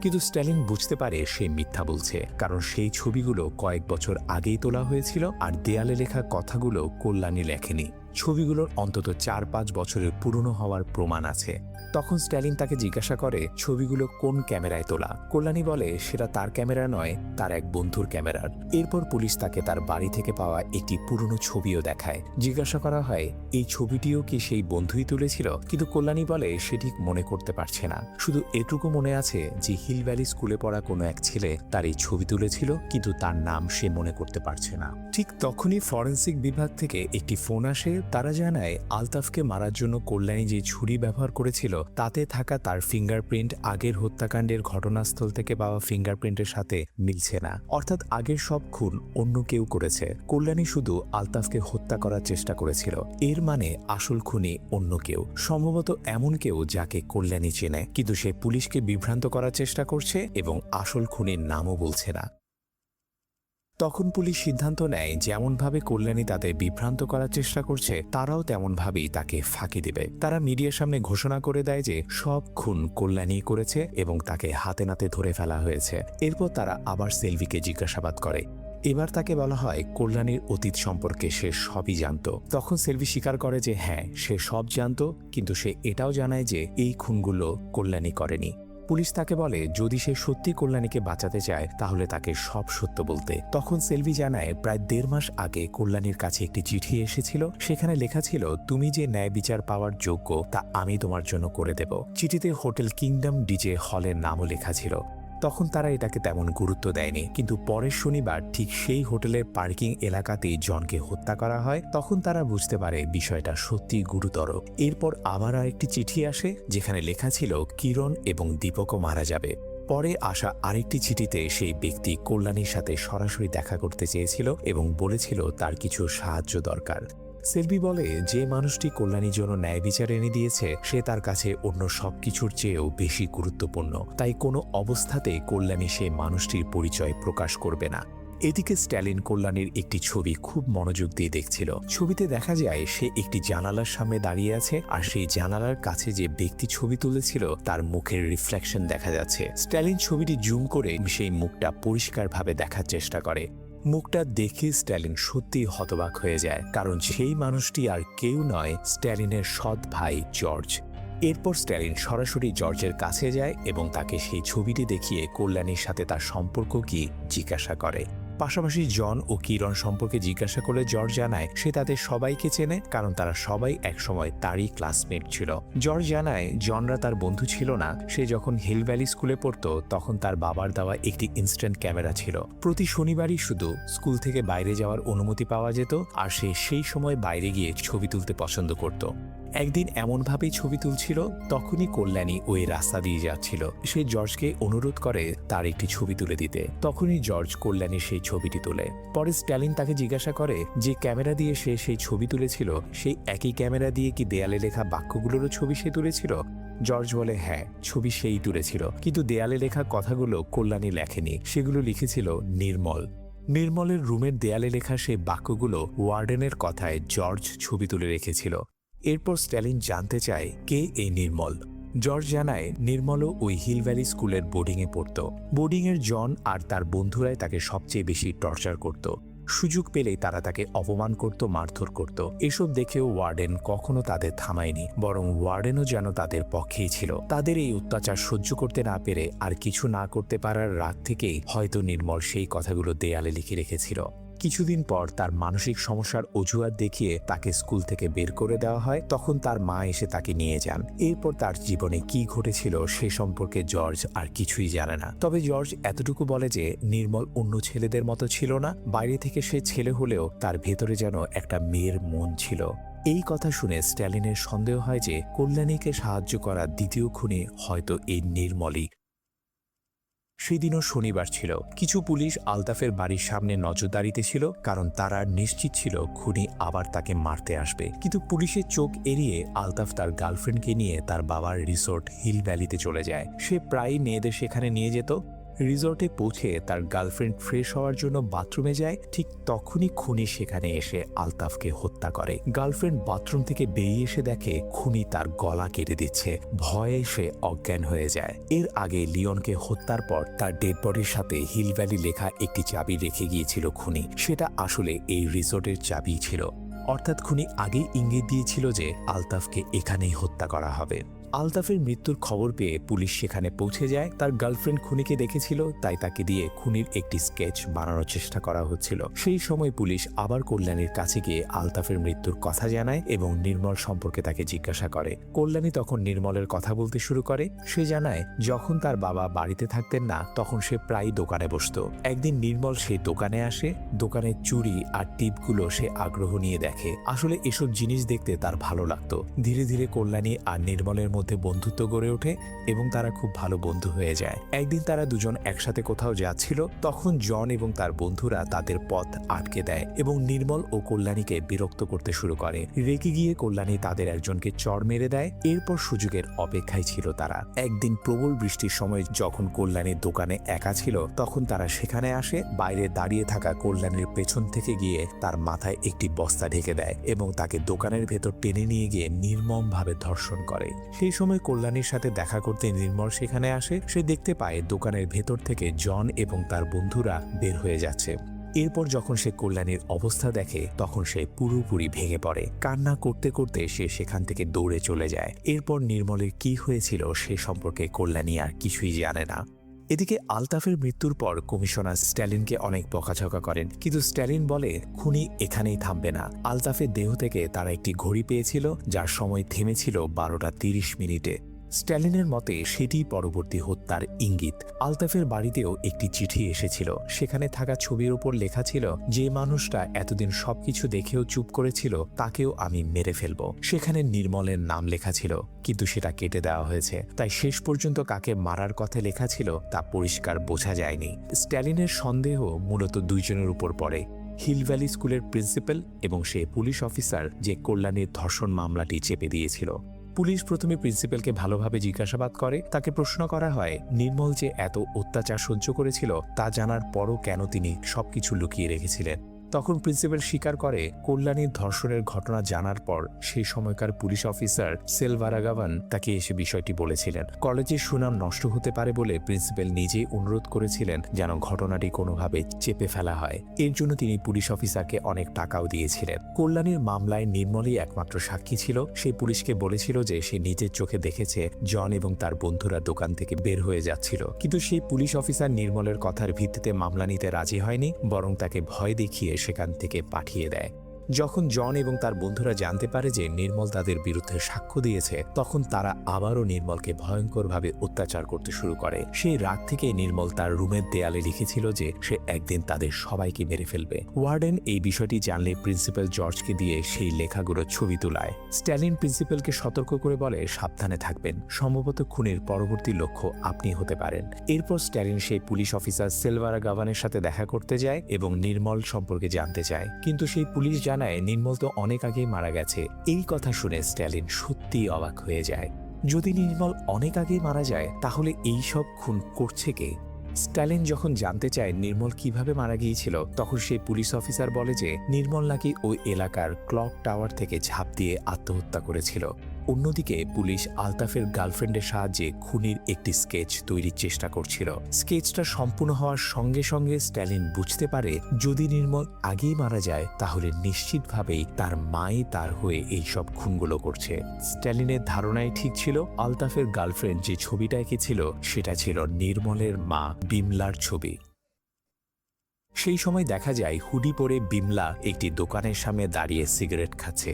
A: কিন্তু স্ট্যালিন বুঝতে পারে সে মিথ্যা বলছে, কারণ সেই ছবিগুলো কয়েক বছর আগেই তোলা হয়েছিল আর দেয়ালে লেখা কথাগুলো কল্যাণী লেখেনি। ছবিগুলোর অন্তত 4-5 বছরের পুরনো হওয়ার প্রমাণ আছে। তখন স্ট্যালিন তাকে জিজ্ঞাসা করে ছবিগুলো কোন ক্যামেরায় তোলা। কল্যাণী বলে সেটা তার ক্যামেরা নয়, তার এক বন্ধুর ক্যামেরার। এরপর পুলিশ তাকে তার বাড়ি থেকে পাওয়া একটি পুরনো ছবিও দেখায়। জিজ্ঞাসা করা হয় এই ছবিটিও কি সেই বন্ধুই তুলেছিল, কিন্তু কল্যাণী বলে সে ঠিক মনে করতে পারছে না। শুধু এটুকু মনে আছে যে হিল ভ্যালি স্কুলে পড়া কোনো এক ছেলে তার এই ছবি তুলেছিল, কিন্তু তার নাম সে মনে করতে পারছে না। ঠিক তখনই ফরেন্সিক বিভাগ থেকে একটি ফোন আসে। তারা জানায় আলতাফকে মারার জন্য কল্যাণী যে ছুরি ব্যবহার করেছিল তাতে থাকা তার ফিঙ্গারপ্রিন্ট আগের হত্যাকাণ্ডের ঘটনাস্থল থেকে পাওয়া ফিঙ্গারপ্রিন্টের সাথে মিলছে না। অর্থাৎ আগের সব খুন অন্য কেউ করেছে, কল্যাণী শুধু আলতাফকে হত্যা করার চেষ্টা করেছিল। এর মানে আসল খুনি অন্য কেউ, সম্ভবত এমন কেউ যাকে কল্যাণী চেনে, কিন্তু সে পুলিশকে বিভ্রান্ত করার চেষ্টা করছে এবং আসল খুনির নামও বলছে না। তখন পুলিশ সিদ্ধান্ত নেয় যেমনভাবে কল্যাণী তাদের বিভ্রান্ত করার চেষ্টা করছে তারাও তেমনভাবেই তাকে ফাঁকি দেবে। তারা মিডিয়ার সামনে ঘোষণা করে দেয় যে সব খুন কল্যাণী করেছে এবং তাকে হাতে নাতে ধরে ফেলা হয়েছে। এরপর তারা আবার সেলভিকে জিজ্ঞাসাবাদ করে। এবার তাকে বলা হয় কল্যাণীর অতীত সম্পর্কে সে সবই জানত। তখন সেলভি স্বীকার করে যে হ্যাঁ, সে সব জানত, কিন্তু সে এটাও জানায় যে এই খুনগুলো কল্যাণী করেনি। পুলিশ তাকে বলে যদি সে সত্যি কল্যাণীকে বাঁচাতে চায় তাহলে তাকে সব সত্য বলতে। তখন সেলভি জানায় প্রায় 1.5 মাস আগে কল্যাণীর কাছে একটি চিঠি এসেছিল। সেখানে লেখা ছিল, তুমি যে ন্যায় বিচার পাওয়ার যোগ্য তা আমি তোমার জন্য করে দেব। চিঠিতে হোটেল কিংডম ডিজে হলের নামও লেখা ছিল। তখন তারা এটাকে তেমন গুরুত্ব দেয়নি, কিন্তু পরের শনিবার ঠিক সেই হোটেলের পার্কিং এলাকাতেই জনকে হত্যা করা হয়। তখন তারা বুঝতে পারে বিষয়টা সত্যি গুরুতর। এরপর আবার আরেকটি চিঠি আসে যেখানে লেখা ছিল কিরণ এবং দীপকও মারা যাবে। পরে আসা আরেকটি চিঠিতে সেই ব্যক্তি কল্যাণীর সাথে সরাসরি দেখা করতে চেয়েছিল এবং বলেছিল তার কিছু সাহায্য দরকার। সেলভি বলে যে মানুষটি কল্যাণীর জন্য ন্যায় বিচার এনে দিয়েছে সে তার কাছে অন্য সবকিছুর চেয়েও বেশি গুরুত্বপূর্ণ, তাই কোনো অবস্থাতে কল্যাণী সেই মানুষটির পরিচয় প্রকাশ করবে না। এদিকে স্ট্যালিন কল্যাণীর একটি ছবি খুব মনোযোগ দিয়ে দেখছিল। ছবিতে দেখা যায় সে একটি জানালার সামনে দাঁড়িয়ে আছে, আর সেই জানালার কাছে যে ব্যক্তি ছবি তুলেছিল তার মুখের রিফ্লেকশন দেখা যাচ্ছে। স্ট্যালিন ছবিটি জুম করে সেই মুখটা পরিষ্কারভাবে দেখার চেষ্টা করে। মুখটা দেখে স্ট্যালিন সত্যি হতবাক হয়ে যায়, কারণ সেই মানুষটি আর কেউ নয়, স্ট্যালিনের সৎ ভাই জর্জ। এরপর স্ট্যালিন সরাসরি জর্জের কাছে যায় এবং তাকে সেই ছবিটি দেখিয়ে কল্যাণীর সাথে তার সম্পর্ক কি জিজ্ঞাসা করে। পাশাপাশি জন ও কিরণ সম্পর্কে জিজ্ঞাসা করলে জর্জ জানায় সে তাদের সবাইকে চেনে, কারণ তারা সবাই একসময় তারই ক্লাসমেট ছিল। জর্জ জানায় জনরা তার বন্ধু ছিল না। সে যখন হিল ভ্যালি স্কুলে পড়তো তখন তার বাবার দেওয়া একটি ইনস্ট্যান্ট ক্যামেরা ছিল। প্রতি শনিবারই শুধু স্কুল থেকে বাইরে যাওয়ার অনুমতি পাওয়া যেত, আর সে সেই সময় বাইরে গিয়ে ছবি তুলতে পছন্দ করত। একদিন এমনভাবেই ছবি তুলছিল, তখনই কল্যাণী ওই রাস্তা দিয়ে যাচ্ছিল। সে জর্জকে অনুরোধ করে তার একটি ছবি তুলে দিতে। তখনই জর্জ কল্যাণীর সেই ছবিটি তোলে। পরে স্ট্যালিন তাকে জিজ্ঞাসা করে যে ক্যামেরা দিয়ে সে সেই ছবি তুলেছিল সেই একই ক্যামেরা দিয়ে কি দেয়ালে লেখা বাক্যগুলোরও ছবি সে তুলেছিল। জর্জ বলে হ্যাঁ, ছবি সেই তুলেছিল, কিন্তু দেয়ালে লেখা কথাগুলো কল্যাণী লেখেনি, সেগুলো লিখেছিল নির্মল। নির্মলের রুমের দেয়ালে লেখা সেই বাক্যগুলো ওয়ার্ডেনের কথায় জর্জ ছবি তুলে রেখেছিল। এরপর স্ট্যালিন জানতে চায় কে এই নির্মল। জর্জ জানায় নির্মলও ওই হিল ভ্যালি স্কুলের বোর্ডিংয়ে পড়ত। বোর্ডিংয়ের জন আর তার বন্ধুরাই তাকে সবচেয়ে বেশি টর্চার করত। সুযোগ পেলেই তারা তাকে অপমান করত, মারধর করত। এসব দেখেও ওয়ার্ডেন কখনো তাদের থামায়নি, বরং ওয়ার্ডেনও যেন তাদের পক্ষেই ছিল। তাদের এই অত্যাচার সহ্য করতে না পেরে আর কিছু না করতে পারার রাগ থেকেই হয়তো নির্মল সেই কথাগুলো দেয়ালে লিখে রেখেছিল। কিছুদিন পর তার মানসিক সমস্যার অজুহাত দেখিয়ে তাকে স্কুল থেকে বের করে দেওয়া হয়। তখন তার মা এসে তাকে নিয়ে যান। এরপর তার জীবনে কি ঘটেছিল সে সম্পর্কে জর্জ আর কিছুই জানে না। তবে জর্জ এতটুকু বলে যে নির্মল অন্য ছেলেদের মতো ছিল না। বাইরে থেকে সে ছেলে হলেও তার ভেতরে যেন একটা মেয়ের মন ছিল। এই কথা শুনে স্ট্যালিনের সন্দেহ হয় যে কল্যাণীকে সাহায্য করা দ্বিতীয় খুনি হয়তো এই নির্মলই। সেদিনও শনিবার ছিল। কিছু পুলিশ আলতাফের বাড়ির সামনে নজরদারিতে ছিল, কারণ তারা নিশ্চিত ছিল খুনি আবার তাকে মারতে আসবে। কিন্তু পুলিশের চোখ এড়িয়ে আলতাফ তার গার্লফ্রেন্ডকে নিয়ে তার বাবার রিসোর্ট হিল ভ্যালিতে চলে যায়। সে প্রায়ই মেয়েদের সেখানে নিয়ে যেত। রিসোর্টে পৌঁছে তার গার্লফ্রেন্ড ফ্রেশ হওয়ার জন্য বাথরুমে যায়। ঠিক তখনই খুনি সেখানে এসে আলতাফকে হত্যা করে। গার্লফ্রেন্ড বাথরুম থেকে বেরিয়ে এসে দেখে খুনি তার গলা কেটে দিচ্ছে। ভয়ে সে অজ্ঞান হয়ে যায়। এর আগে লিওনকে হত্যার পর তার ডেড বডির সাথে হিল ভ্যালি লেখা একটি চাবি রেখে গিয়েছিল খুনি। সেটা আসলে এই রিসোর্টের চাবি ছিল। অর্থাৎ খুনি আগেই ইঙ্গিত দিয়েছিল যে আলতাফকে এখানেই হত্যা করা হবে। আলতাফের মৃত্যুর খবর পেয়ে পুলিশ সেখানে পৌঁছে যায়। তার গার্লফ্রেন্ড খুনিকে দেখেছিল, তাই তাকে দিয়ে খুনির একটি স্কেচ বানানোর চেষ্টা করা হচ্ছিল। সেই সময় পুলিশ আবার কল্যাণীর কাছে গিয়ে আলতাফের মৃত্যুর কথা জানায় এবং নির্মল সম্পর্কে তাকে জিজ্ঞাসা করে। কল্যাণী তখন নির্মলের কথা বলতে শুরু করে। সে জানায় যখন তার বাবা বাড়িতে থাকতেন না তখন সে প্রায় দোকানে বসত। একদিন নির্মল সেই দোকানে আসে। দোকানের চুড়ি আর টিপগুলো সে আগ্রহ নিয়ে দেখে। আসলে এসব জিনিস দেখতে তার ভালো লাগতো। ধীরে ধীরে কল্যাণী আর নির্মলের মধ্যে মধ্যে বন্ধুত্ব গড়ে ওঠে এবং তারা খুব ভালো বন্ধু হয়ে যায়। একদিন তারা দুজন একসাথে কোথাও যাচ্ছিল, তখন জন এবং তার বন্ধুরা তাদের পথ আটকে দেয় এবং নির্মল ও কল্যাণীকে বিরক্ত করতে শুরু করে। রেগে গিয়ে কল্যাণী তাদের একজনকে চড় মেরে দেয়। এরপর সুযোগের অপেক্ষায় ছিল তারা। একদিন প্রবল বৃষ্টির সময় যখন কল্যাণীর দোকানে একা ছিল, তখন তারা সেখানে আসে। বাইরে দাঁড়িয়ে থাকা কল্যাণীর পেছন থেকে গিয়ে তার মাথায় একটি বস্তা ঢেকে দেয় এবং তাকে দোকানের ভেতর টেনে নিয়ে গিয়ে নির্মমভাবে ধর্ষণ করে। সেই সময় কল্যাণীর সাথে দেখা করতে নির্মল সেখানে আসে। সে দেখতে পায় দোকানের ভেতর থেকে জন এবং তার বন্ধুরা বের হয়ে যাচ্ছে। এরপর যখন সে কল্যাণীর অবস্থা দেখে, তখন সে পুরোপুরি ভেঙে পড়ে। কান্না করতে করতে সে সেখান থেকে দৌড়ে চলে যায়। এরপর নির্মলের কি হয়েছিল সে সম্পর্কে কল্যাণী আর কিছুই জানে না। এদিকে আলতাফের মৃত্যুর পর কমিশনার স্ট্যালিনকে অনেক বকাঝকা করেন, কিন্তু স্ট্যালিন বলে খুনি এখানেই থামবে না। আলতাফের দেহ থেকে তারা একটি ঘড়ি পেয়েছিল যার সময় থেমেছিল 12:30 স্ট্যালিনের মতে সেটি পরবর্তী হত্যার ইঙ্গিত। আলতাফের বাড়িতেও একটি চিঠি এসেছিল। সেখানে থাকা ছবির উপর লেখা ছিল, যে মানুষটা এতদিন সবকিছু দেখেও চুপ করেছিল তাকেও আমি মেরে ফেলব। সেখানে নির্মলের নাম লেখা ছিল, কিন্তু সেটা কেটে দেওয়া হয়েছে। তাই শেষ পর্যন্ত কাকে মারার কথা লেখা ছিল তা পরিষ্কার বোঝা যায়নি। স্ট্যালিনের সন্দেহ মূলত দুইজনের উপর পড়ে, হিল ভ্যালি স্কুলের প্রিন্সিপাল এবং সে পুলিশ অফিসার যে কল্যাণীর ধর্ষণ মামলাটি চেপে দিয়েছিল। পুলিশ প্রথমে প্রিন্সিপালকে ভালোভাবে জিজ্ঞাসাবাদ করে। তাকে প্রশ্ন করা হয়, নির্মল যে এত অত্যাচার সহ্য করেছিল তা জানার পরও কেন তিনি সবকিছু লুকিয়ে রেখেছিলেন। তখন প্রিন্সিপাল স্বীকার করে, কল্যাণীর ধর্ষণের ঘটনা জানার পর সেই সময়কার পুলিশ অফিসার সেলভারাগাভান তাকে এসে বিষয়টি বলেছিলেন। কলেজের সুনাম নষ্ট হতে পারে বলে প্রিন্সিপাল নিজেই অনুরোধ করেছিলেন যেন ঘটনাটি কোনোভাবে চেপে ফেলা হয়। এর জন্য তিনি পুলিশ অফিসারকে অনেক টাকাও দিয়েছিলেন। কল্যাণীর মামলায় নির্মলই একমাত্র সাক্ষী ছিল। সে পুলিশকে বলেছিল যে সে নিজের চোখে দেখেছে জন এবং তার বন্ধুরা দোকান থেকে বের হয়ে যাচ্ছিল। কিন্তু সেই পুলিশ অফিসার নির্মলের কথার ভিত্তিতে মামলা নিতে রাজি হয়নি, বরং তাকে ভয় দেখিয়ে সেখান থেকে পাঠিয়ে দেয়। যখন জন এবং তার বন্ধুরা জানতে পারে যে নির্মল তাদের বিরুদ্ধে সাক্ষ্য দিয়েছে, তখন তারা আবারও নির্মলকে ভয়ঙ্করভাবে অত্যাচার করতে শুরু করে। সেই রাত থেকে নির্মল তার রুমের দেয়ালে লিখেছিল যে সে একদিন তাদের সবাইকে মেরে ফেলবে। ওয়ার্ডেন এই বিষয়টি জানলে প্রিন্সিপাল জর্জকে দিয়ে সেই লেখাগুলোর ছবি তোলায়। স্ট্যালিন প্রিন্সিপালকে সতর্ক করে বলে, সাবধানে থাকবেন, সম্ভবত খুনের পরবর্তী লক্ষ্য আপনি হতে পারেন। এরপর স্ট্যালিন সেই পুলিশ অফিসার সেলভারাগাভানের সাথে দেখা করতে যায় এবং নির্মল সম্পর্কে জানতে চায়, কিন্তু সেই পুলিশ জানায় নির্মল তো অনেক আগেই মারা গেছে। এই কথা শুনে স্ট্যালিন সত্যিই অবাক হয়ে যায়। যদি নির্মল অনেক আগেই মারা যায়, তাহলে এই সব খুন করছে কে? স্ট্যালিন যখন জানতে চায় নির্মল কিভাবে মারা গিয়েছিল, তখন সেই পুলিশ অফিসার বলে যে নির্মল নাকি ওই এলাকার ক্লক টাওয়ার থেকে ঝাঁপ দিয়ে আত্মহত্যা করেছিল। অন্যদিকে পুলিশ আলতাফের গার্লফ্রেন্ডের সাহায্যে খুনির একটি স্কেচ তৈরির চেষ্টা করছিল। স্কেচটা সম্পূর্ণ হওয়ার সঙ্গে সঙ্গে স্ট্যালিন বুঝতে পারে, যদি নির্মল আগেই মারা যায় তাহলে নিশ্চিতভাবেই তার মাই তার হয়ে এই সব খুনগুলো করছে। স্ট্যালিনের ধারণাই ঠিক ছিল। আলতাফের গার্লফ্রেন্ড যে ছবিটা এঁকেছিল সেটা ছিল নির্মলের মা বিমলার ছবি। সেই সময় দেখা যায় হুডি পরে বিমলা একটি দোকানের সামনে দাঁড়িয়ে সিগারেট খাচ্ছে।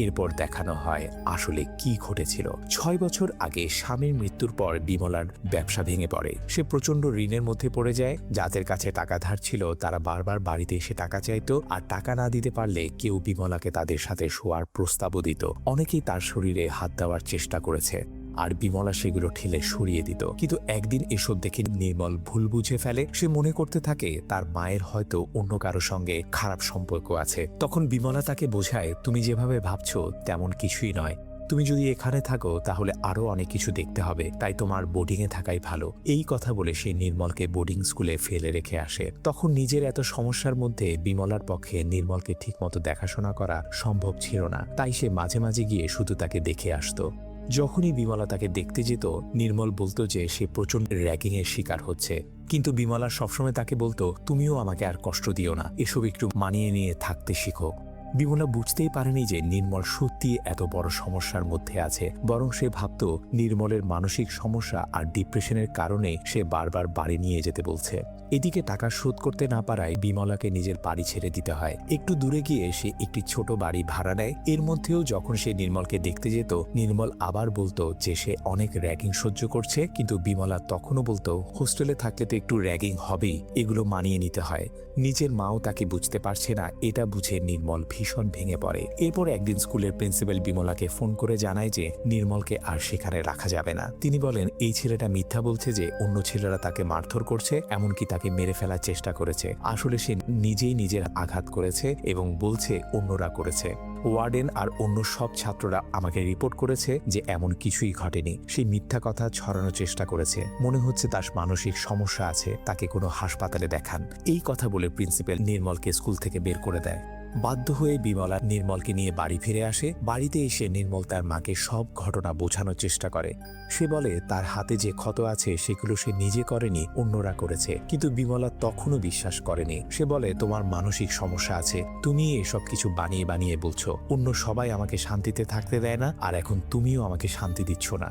A: এরপর দেখানো হয় আসলে কি ঘটেছিল। 6 বছর আগে স্বামীর মৃত্যুর পর বিমলার ব্যবসা ভেঙে পড়ে। সে প্রচন্ড ঋণের মধ্যে পড়ে যায়। যাদের কাছে টাকা ধার ছিল তারা বারবার বাড়িতে এসে টাকা চাইতো, আর টাকা না দিতে পারলে কেউ বিমলাকে তাদের সাথে শোয়ার প্রস্তাবও দিত। অনেকেই তার শরীরে হাত দেওয়ার চেষ্টা করেছে, আর বিমলা সেগুলো ঠেলে সরিয়ে দিত। কিন্তু একদিন এসব দেখে নির্মল ভুল বুঝে ফেলে। সে মনে করতে থাকে তার মায়ের হয়তো অন্য কারো সঙ্গে খারাপ সম্পর্ক আছে। তখন বিমলা তাকে বোঝায়, তুমি যেভাবে ভাবছো তেমন কিছুই নয়। তুমি যদি এখানে থাকো তাহলে আরো অনেক কিছু দেখতে হবে, তাই তোমার বোর্ডিংয়ে থাকাই ভালো। এই কথা বলে সে নির্মলকে বোর্ডিং স্কুলে ফেলে রেখে আসে। তখন নিজের এত সমস্যার মধ্যে বিমলার পক্ষে নির্মলকে ঠিকমতো দেখাশোনা করা সম্ভব ছিল না। তাই সে মাঝে মাঝে গিয়ে শুধু তাকে দেখে আসতো। যখনই বিমলা তাকে দেখতে যেত, নির্মল বলতো যে সে প্রচন্ড র্যাগিং এর শিকার হচ্ছে। কিন্তু বিমলা সবসময় তাকে বলতো, তুমিও আমাকে আর কষ্ট দিও না, এসব একটু মানিয়ে নিয়ে থাকতে শিখো। বিমলা বুঝতেই পারেনি যে নির্মল সত্যি এত বড় সমস্যার মধ্যে আছে, বরং সে ভাবত নির্মলের মানসিক সমস্যা আর ডিপ্রেশনের কারণে সে বারবার বাড়ি নিয়ে যেতে বলছে। এদিকে টাকা শোধ করতে না পারায় বিমলাকে নিজের বাড়ি ছেড়ে দিতে হয়। একটু দূরে গিয়ে সে একটি ছোট বাড়ি ভাড়া নেয়। এর মধ্যেও যখন সে নির্মলকে দেখতে যেত, নির্মল আবার বলতো যে সে অনেক র্যাগিং সহ্য করছে, কিন্তু বিমলা তখনও বলতো হোস্টেলে থাকলে তো একটু র্যাগিং হবেই, এগুলো মানিয়ে নিতে হয়। নিজের মাও তাকে বুঝতে পারছে না, এটা বুঝে নির্মল ভীষণ ভেঙে পড়ে। এরপর একদিন স্কুলের প্রিন্সিপাল বিমলাকে ফোন করে জানায় যে নির্মলকে আর সেখানে রাখা যাবে না। তিনি বলেন এই ছেলেটা মিথ্যা বলছে যে অন্য ছেলেরা তাকে মারধর করছে, এমনকি তাকে মেরে ফেলার চেষ্টা করেছে। আসলে সে নিজেই নিজের আঘাত করেছে এবং বলছে অন্যরা করেছে। ওয়ার্ডেন আর অন্য সব ছাত্ররা আমাকে রিপোর্ট করেছে যে এমন কিছুই ঘটেনি। সেই মিথ্যা কথা ছড়ানোর চেষ্টা করেছে। মনে হচ্ছে তার মানসিক সমস্যা আছে, তাকে কোনো হাসপাতালে দেখান। এই কথা বলে প্রিন্সিপাল নির্মলকে স্কুল থেকে বের করে দেয়। বাধ্য হয়ে বিমলা নির্মলকে নিয়ে বাড়ি ফিরে আসে। বাড়িতে এসে নির্মল তার মাকে সব ঘটনা বোঝানোর চেষ্টা করে। সে বলে তার হাতে যে ক্ষত আছে সেগুলো সে নিজে করেনি, অন্যরা করেছে। কিন্তু বিমলা তখনও বিশ্বাস করেনি। সে বলে তোমার মানসিক সমস্যা আছে, তুমি এসব কিছু বানিয়ে বানিয়ে বলছো। অন্য সবাই আমাকে শান্তিতে থাকতে দেয় না, আর এখন তুমিও আমাকে শান্তি দিচ্ছ না।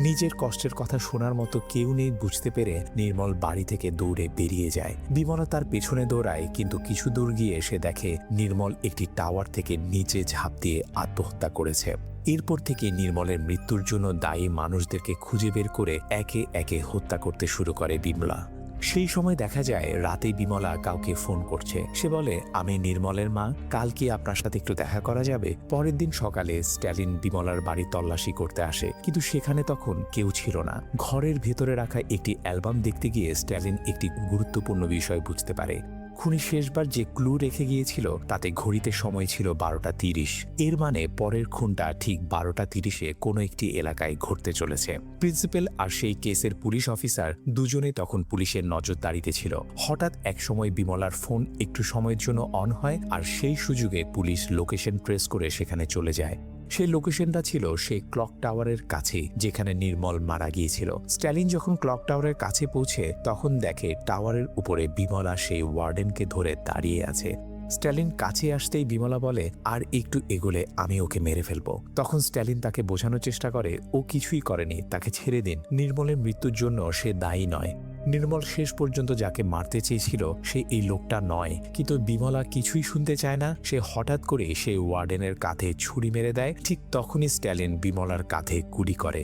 A: নিজের কষ্টের কথা শোনার মতো কেউ নেই বুঝতে পেরে নির্মল বাড়ি থেকে দৌড়ে বেরিয়ে যায়। বিমলা তার পেছনে দৌড়ায়, কিন্তু কিছু দূর গিয়ে সে দেখে নির্মল একটি টাওয়ার থেকে নিচে ঝাঁপ দিয়ে আত্মহত্যা করেছে। এরপর থেকে নির্মলের মৃত্যুর জন্য দায়ী মানুষদেরকে খুঁজে বের করে একে একে হত্যা করতে শুরু করে বিমলা। সেই সময় দেখা যায় রাতে বিমলা কাউকে ফোন করছে। সে বলে আমি নির্মলের মা, কাল কি আপনার সাথে একটু দেখা করা যাবে? পরের দিন সকালে স্ট্যালিন বিমলার বাড়ি তল্লাশি করতে আসে, কিন্তু সেখানে তখন কেউ ছিল না। ঘরের ভেতরে রাখা একটি অ্যালবাম দেখতে গিয়ে স্ট্যালিন একটি গুরুত্বপূর্ণ বিষয় বুঝতে পারে। খুনি শেষবার যে ক্লু রেখে গিয়েছিল তাতে ঘড়িতে সময় ছিল 12:30। এর মানে পরের খুনটা ঠিক 12:30-এ কোনো একটি এলাকায় ঘটতে চলেছে। প্রিন্সিপাল আর সেই কেসের পুলিশ অফিসার দুজনে তখন পুলিশের নজরদারিতে ছিল। হঠাৎ একসময় বিমলার ফোন একটু সময়ের জন্য অন হয়, আর সেই সুযোগে পুলিশ লোকেশন ট্রেস করে সেখানে চলে যায়। সেই লোকেশনটা ছিল সেই ক্লক টাওয়ারের কাছে যেখানে নির্মল মারা গিয়েছিল। স্ট্যালিন যখন ক্লক টাওয়ারের কাছে পৌঁছে তখন দেখে টাওয়ারের উপরে বিমলা সেই ওয়ার্ডেনকে ধরে দাঁড়িয়ে আছে। স্ট্যালিন কাছে আসতেই বিমলা বলে আর একটু এগোলে আমি ওকে মেরে ফেলবো। তখন স্ট্যালিন তাকে বোঝানোর চেষ্টা করে ও কিছুই করেনি, তাকে ছেড়ে দিন। নির্মলের মৃত্যুর জন্য সে দায়ী নয়। নির্মল শেষ পর্যন্ত যাকে মারতে চেয়েছিল সে এই লোকটা নয়। কিন্তু বিমলা কিছুই শুনতে চায় না। সে হঠাৎ করে সেই ওয়ার্ডেনের কাঁধে ছুরি মেরে দেয়। ঠিক তখনই স্ট্যালিন বিমলার কাঁধে গুলি করে।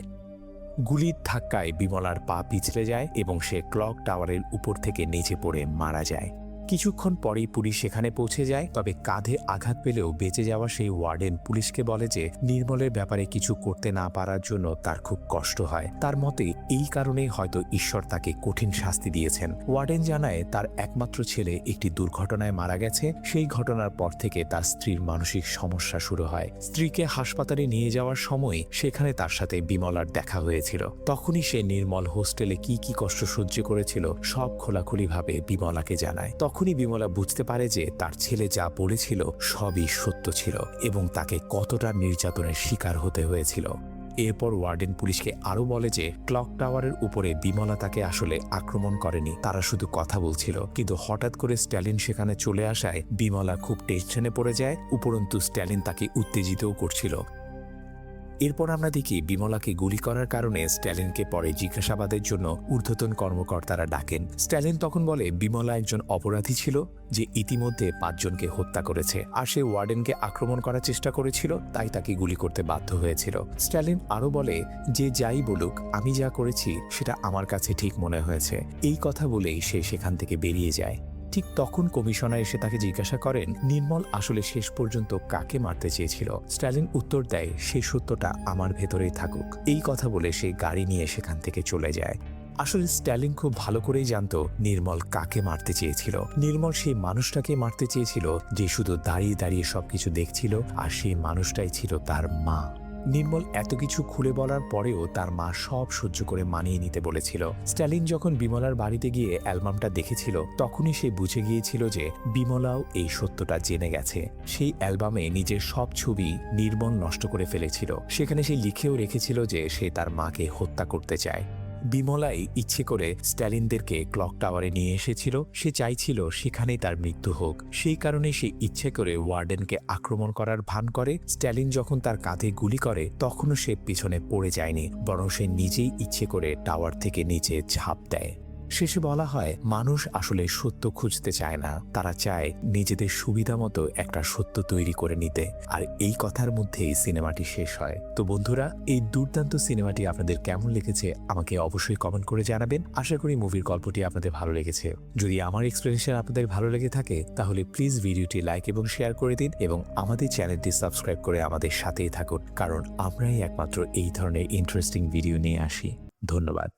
A: গুলির ধাক্কায় বিমলার পা পিছলে যায় এবং সে ক্লক টাওয়ারের উপর থেকে নিচে পড়ে মারা যায়। কিছুক্ষণ পরেই পুলিশ সেখানে পৌঁছে যায়। তবে কাঁধে আঘাত পেলেও বেঁচে যাওয়া সেই ওয়ার্ডেন পুলিশকে বলে যে নির্মলের ব্যাপারে কিছু করতে না পারার জন্য তার খুব কষ্ট হয়। তার মতে এই কারণেই হয়তো ঈশ্বর তাকে কঠিন শাস্তি দিয়েছেন। ওয়ার্ডেন জানায় তার একমাত্র ছেলে একটি দুর্ঘটনায় মারা গেছে। সেই ঘটনার পর থেকে তার স্ত্রীর মানসিক সমস্যা শুরু হয়। স্ত্রীকে হাসপাতালে নিয়ে যাওয়ার সময় সেখানে তার সাথে বিমলার দেখা হয়েছিল। তখনই সে নির্মল হোস্টেলে কি কি কষ্ট সহ্য করেছিল সব খোলাখুলিভাবে বিমলাকে জানায়। তখনই বিমলা বুঝতে পারে যে তার ছেলে যা বলেছিল সবই সত্য ছিল এবং তাকে কতটা নির্যাতনের শিকার হতে হয়েছিল। এরপর ওয়ার্ডেন পুলিশকে আরও বলে যে ক্লক টাওয়ারের উপরে বিমলা তাকে আসলে আক্রমণ করেনি, তারা শুধু কথা বলছিল। কিন্তু হঠাৎ করে স্ট্যালিন সেখানে চলে আসায় বিমলা খুব টেনশনে পড়ে যায়। উপরন্তু স্ট্যালিন তাকে উত্তেজিতও করছিল। এরপর আমরা দেখি বিমলাকে গুলি করার কারণে স্ট্যালিনকে পরে জিজ্ঞাসাবাদের জন্য ঊর্ধ্বতন কর্মকর্তারা ডাকেন। স্ট্যালিন তখন বলে বিমলা একজন অপরাধী ছিল যে ইতিমধ্যে 5 জনকে হত্যা করেছে, আর সে ওয়ার্ডেনকে আক্রমণ করার চেষ্টা করেছিল, তাই তাকে গুলি করতে বাধ্য হয়েছিল। স্ট্যালিন আরও বলে যে যাই বলুক আমি যা করেছি সেটা আমার কাছে ঠিক মনে হয়েছে। এই কথা বলেই সে সেখান থেকে বেরিয়ে যায়। ঠিক তখন কমিশনার এসে তাকে জিজ্ঞাসা করেন নির্মল আসলে শেষ পর্যন্ত কাকে মারতে চেয়েছিল। স্ট্যালিন উত্তর দেয় সেই সত্যটা আমার ভেতরেই থাকুক। এই কথা বলে সে গাড়ি নিয়ে সেখান থেকে চলে যায়। আসলে স্ট্যালিন খুব ভালো করেই জানতো নির্মল কাকে মারতে চেয়েছিল। নির্মল সেই মানুষটাকে মারতে চেয়েছিল যে শুধু দাঁড়িয়ে দাঁড়িয়ে সবকিছু দেখছিল, আর সেই মানুষটাই ছিল তার মা। নির্মল এত কিছু খুলে বলার পরেও তার মা সব সহ্য করে মানিয়ে নিতে বলেছিল। স্ট্যালিন যখন বিমলার বাড়িতে গিয়ে অ্যালবামটা দেখেছিল তখনই সে বুঝে গিয়েছিল যে বিমলাও এই সত্যটা জেনে গেছে। সেই অ্যালবামে নিজের সব ছবি নির্মল নষ্ট করে ফেলেছিল। সেখানে সে লিখেও রেখেছিল যে সে তার মাকে হত্যা করতে চায়। বিমলাই ইচ্ছে করে স্ট্যালিনদেরকে ক্লক টাওয়ারে নিয়ে এসেছিল। সে চাইছিল সেখানেই তার মৃত্যু হোক। সেই কারণে সে ইচ্ছে করে ওয়ার্ডেনকে আক্রমণ করার ভান করে। স্ট্যালিন যখন তার কাঁধে গুলি করে তখনও সে পিছনে পড়ে যায়নি, বরং সে নিজেই ইচ্ছে করে টাওয়ার থেকে নিচে ঝাঁপ দেয়। শেষে বলা হয় মানুষ আসলে সত্য খুঁজতে চায় না, তারা চায় নিজেদের সুবিধা মতো একটা সত্য তৈরি করে নিতে। আর এই কথার মধ্যেই সিনেমাটি শেষ হয়। তো বন্ধুরা, এই দুর্দান্ত সিনেমাটি আপনাদের কেমন লেগেছে আমাকে অবশ্যই কমেন্ট করে জানাবেন। আশা করি মুভির গল্পটি আপনাদের ভালো লেগেছে। যদি আমার এক্সপ্লেনেশন আপনাদের ভালো লেগে থাকে তাহলে প্লিজ ভিডিওটি লাইক এবং শেয়ার করে দিন এবং আমাদের চ্যানেলটি সাবস্ক্রাইব করে আমাদের সাথেই থাকুন, কারণ আমরাই একমাত্র এই ধরনের ইন্টারেস্টিং ভিডিও নিয়ে আসি। ধন্যবাদ।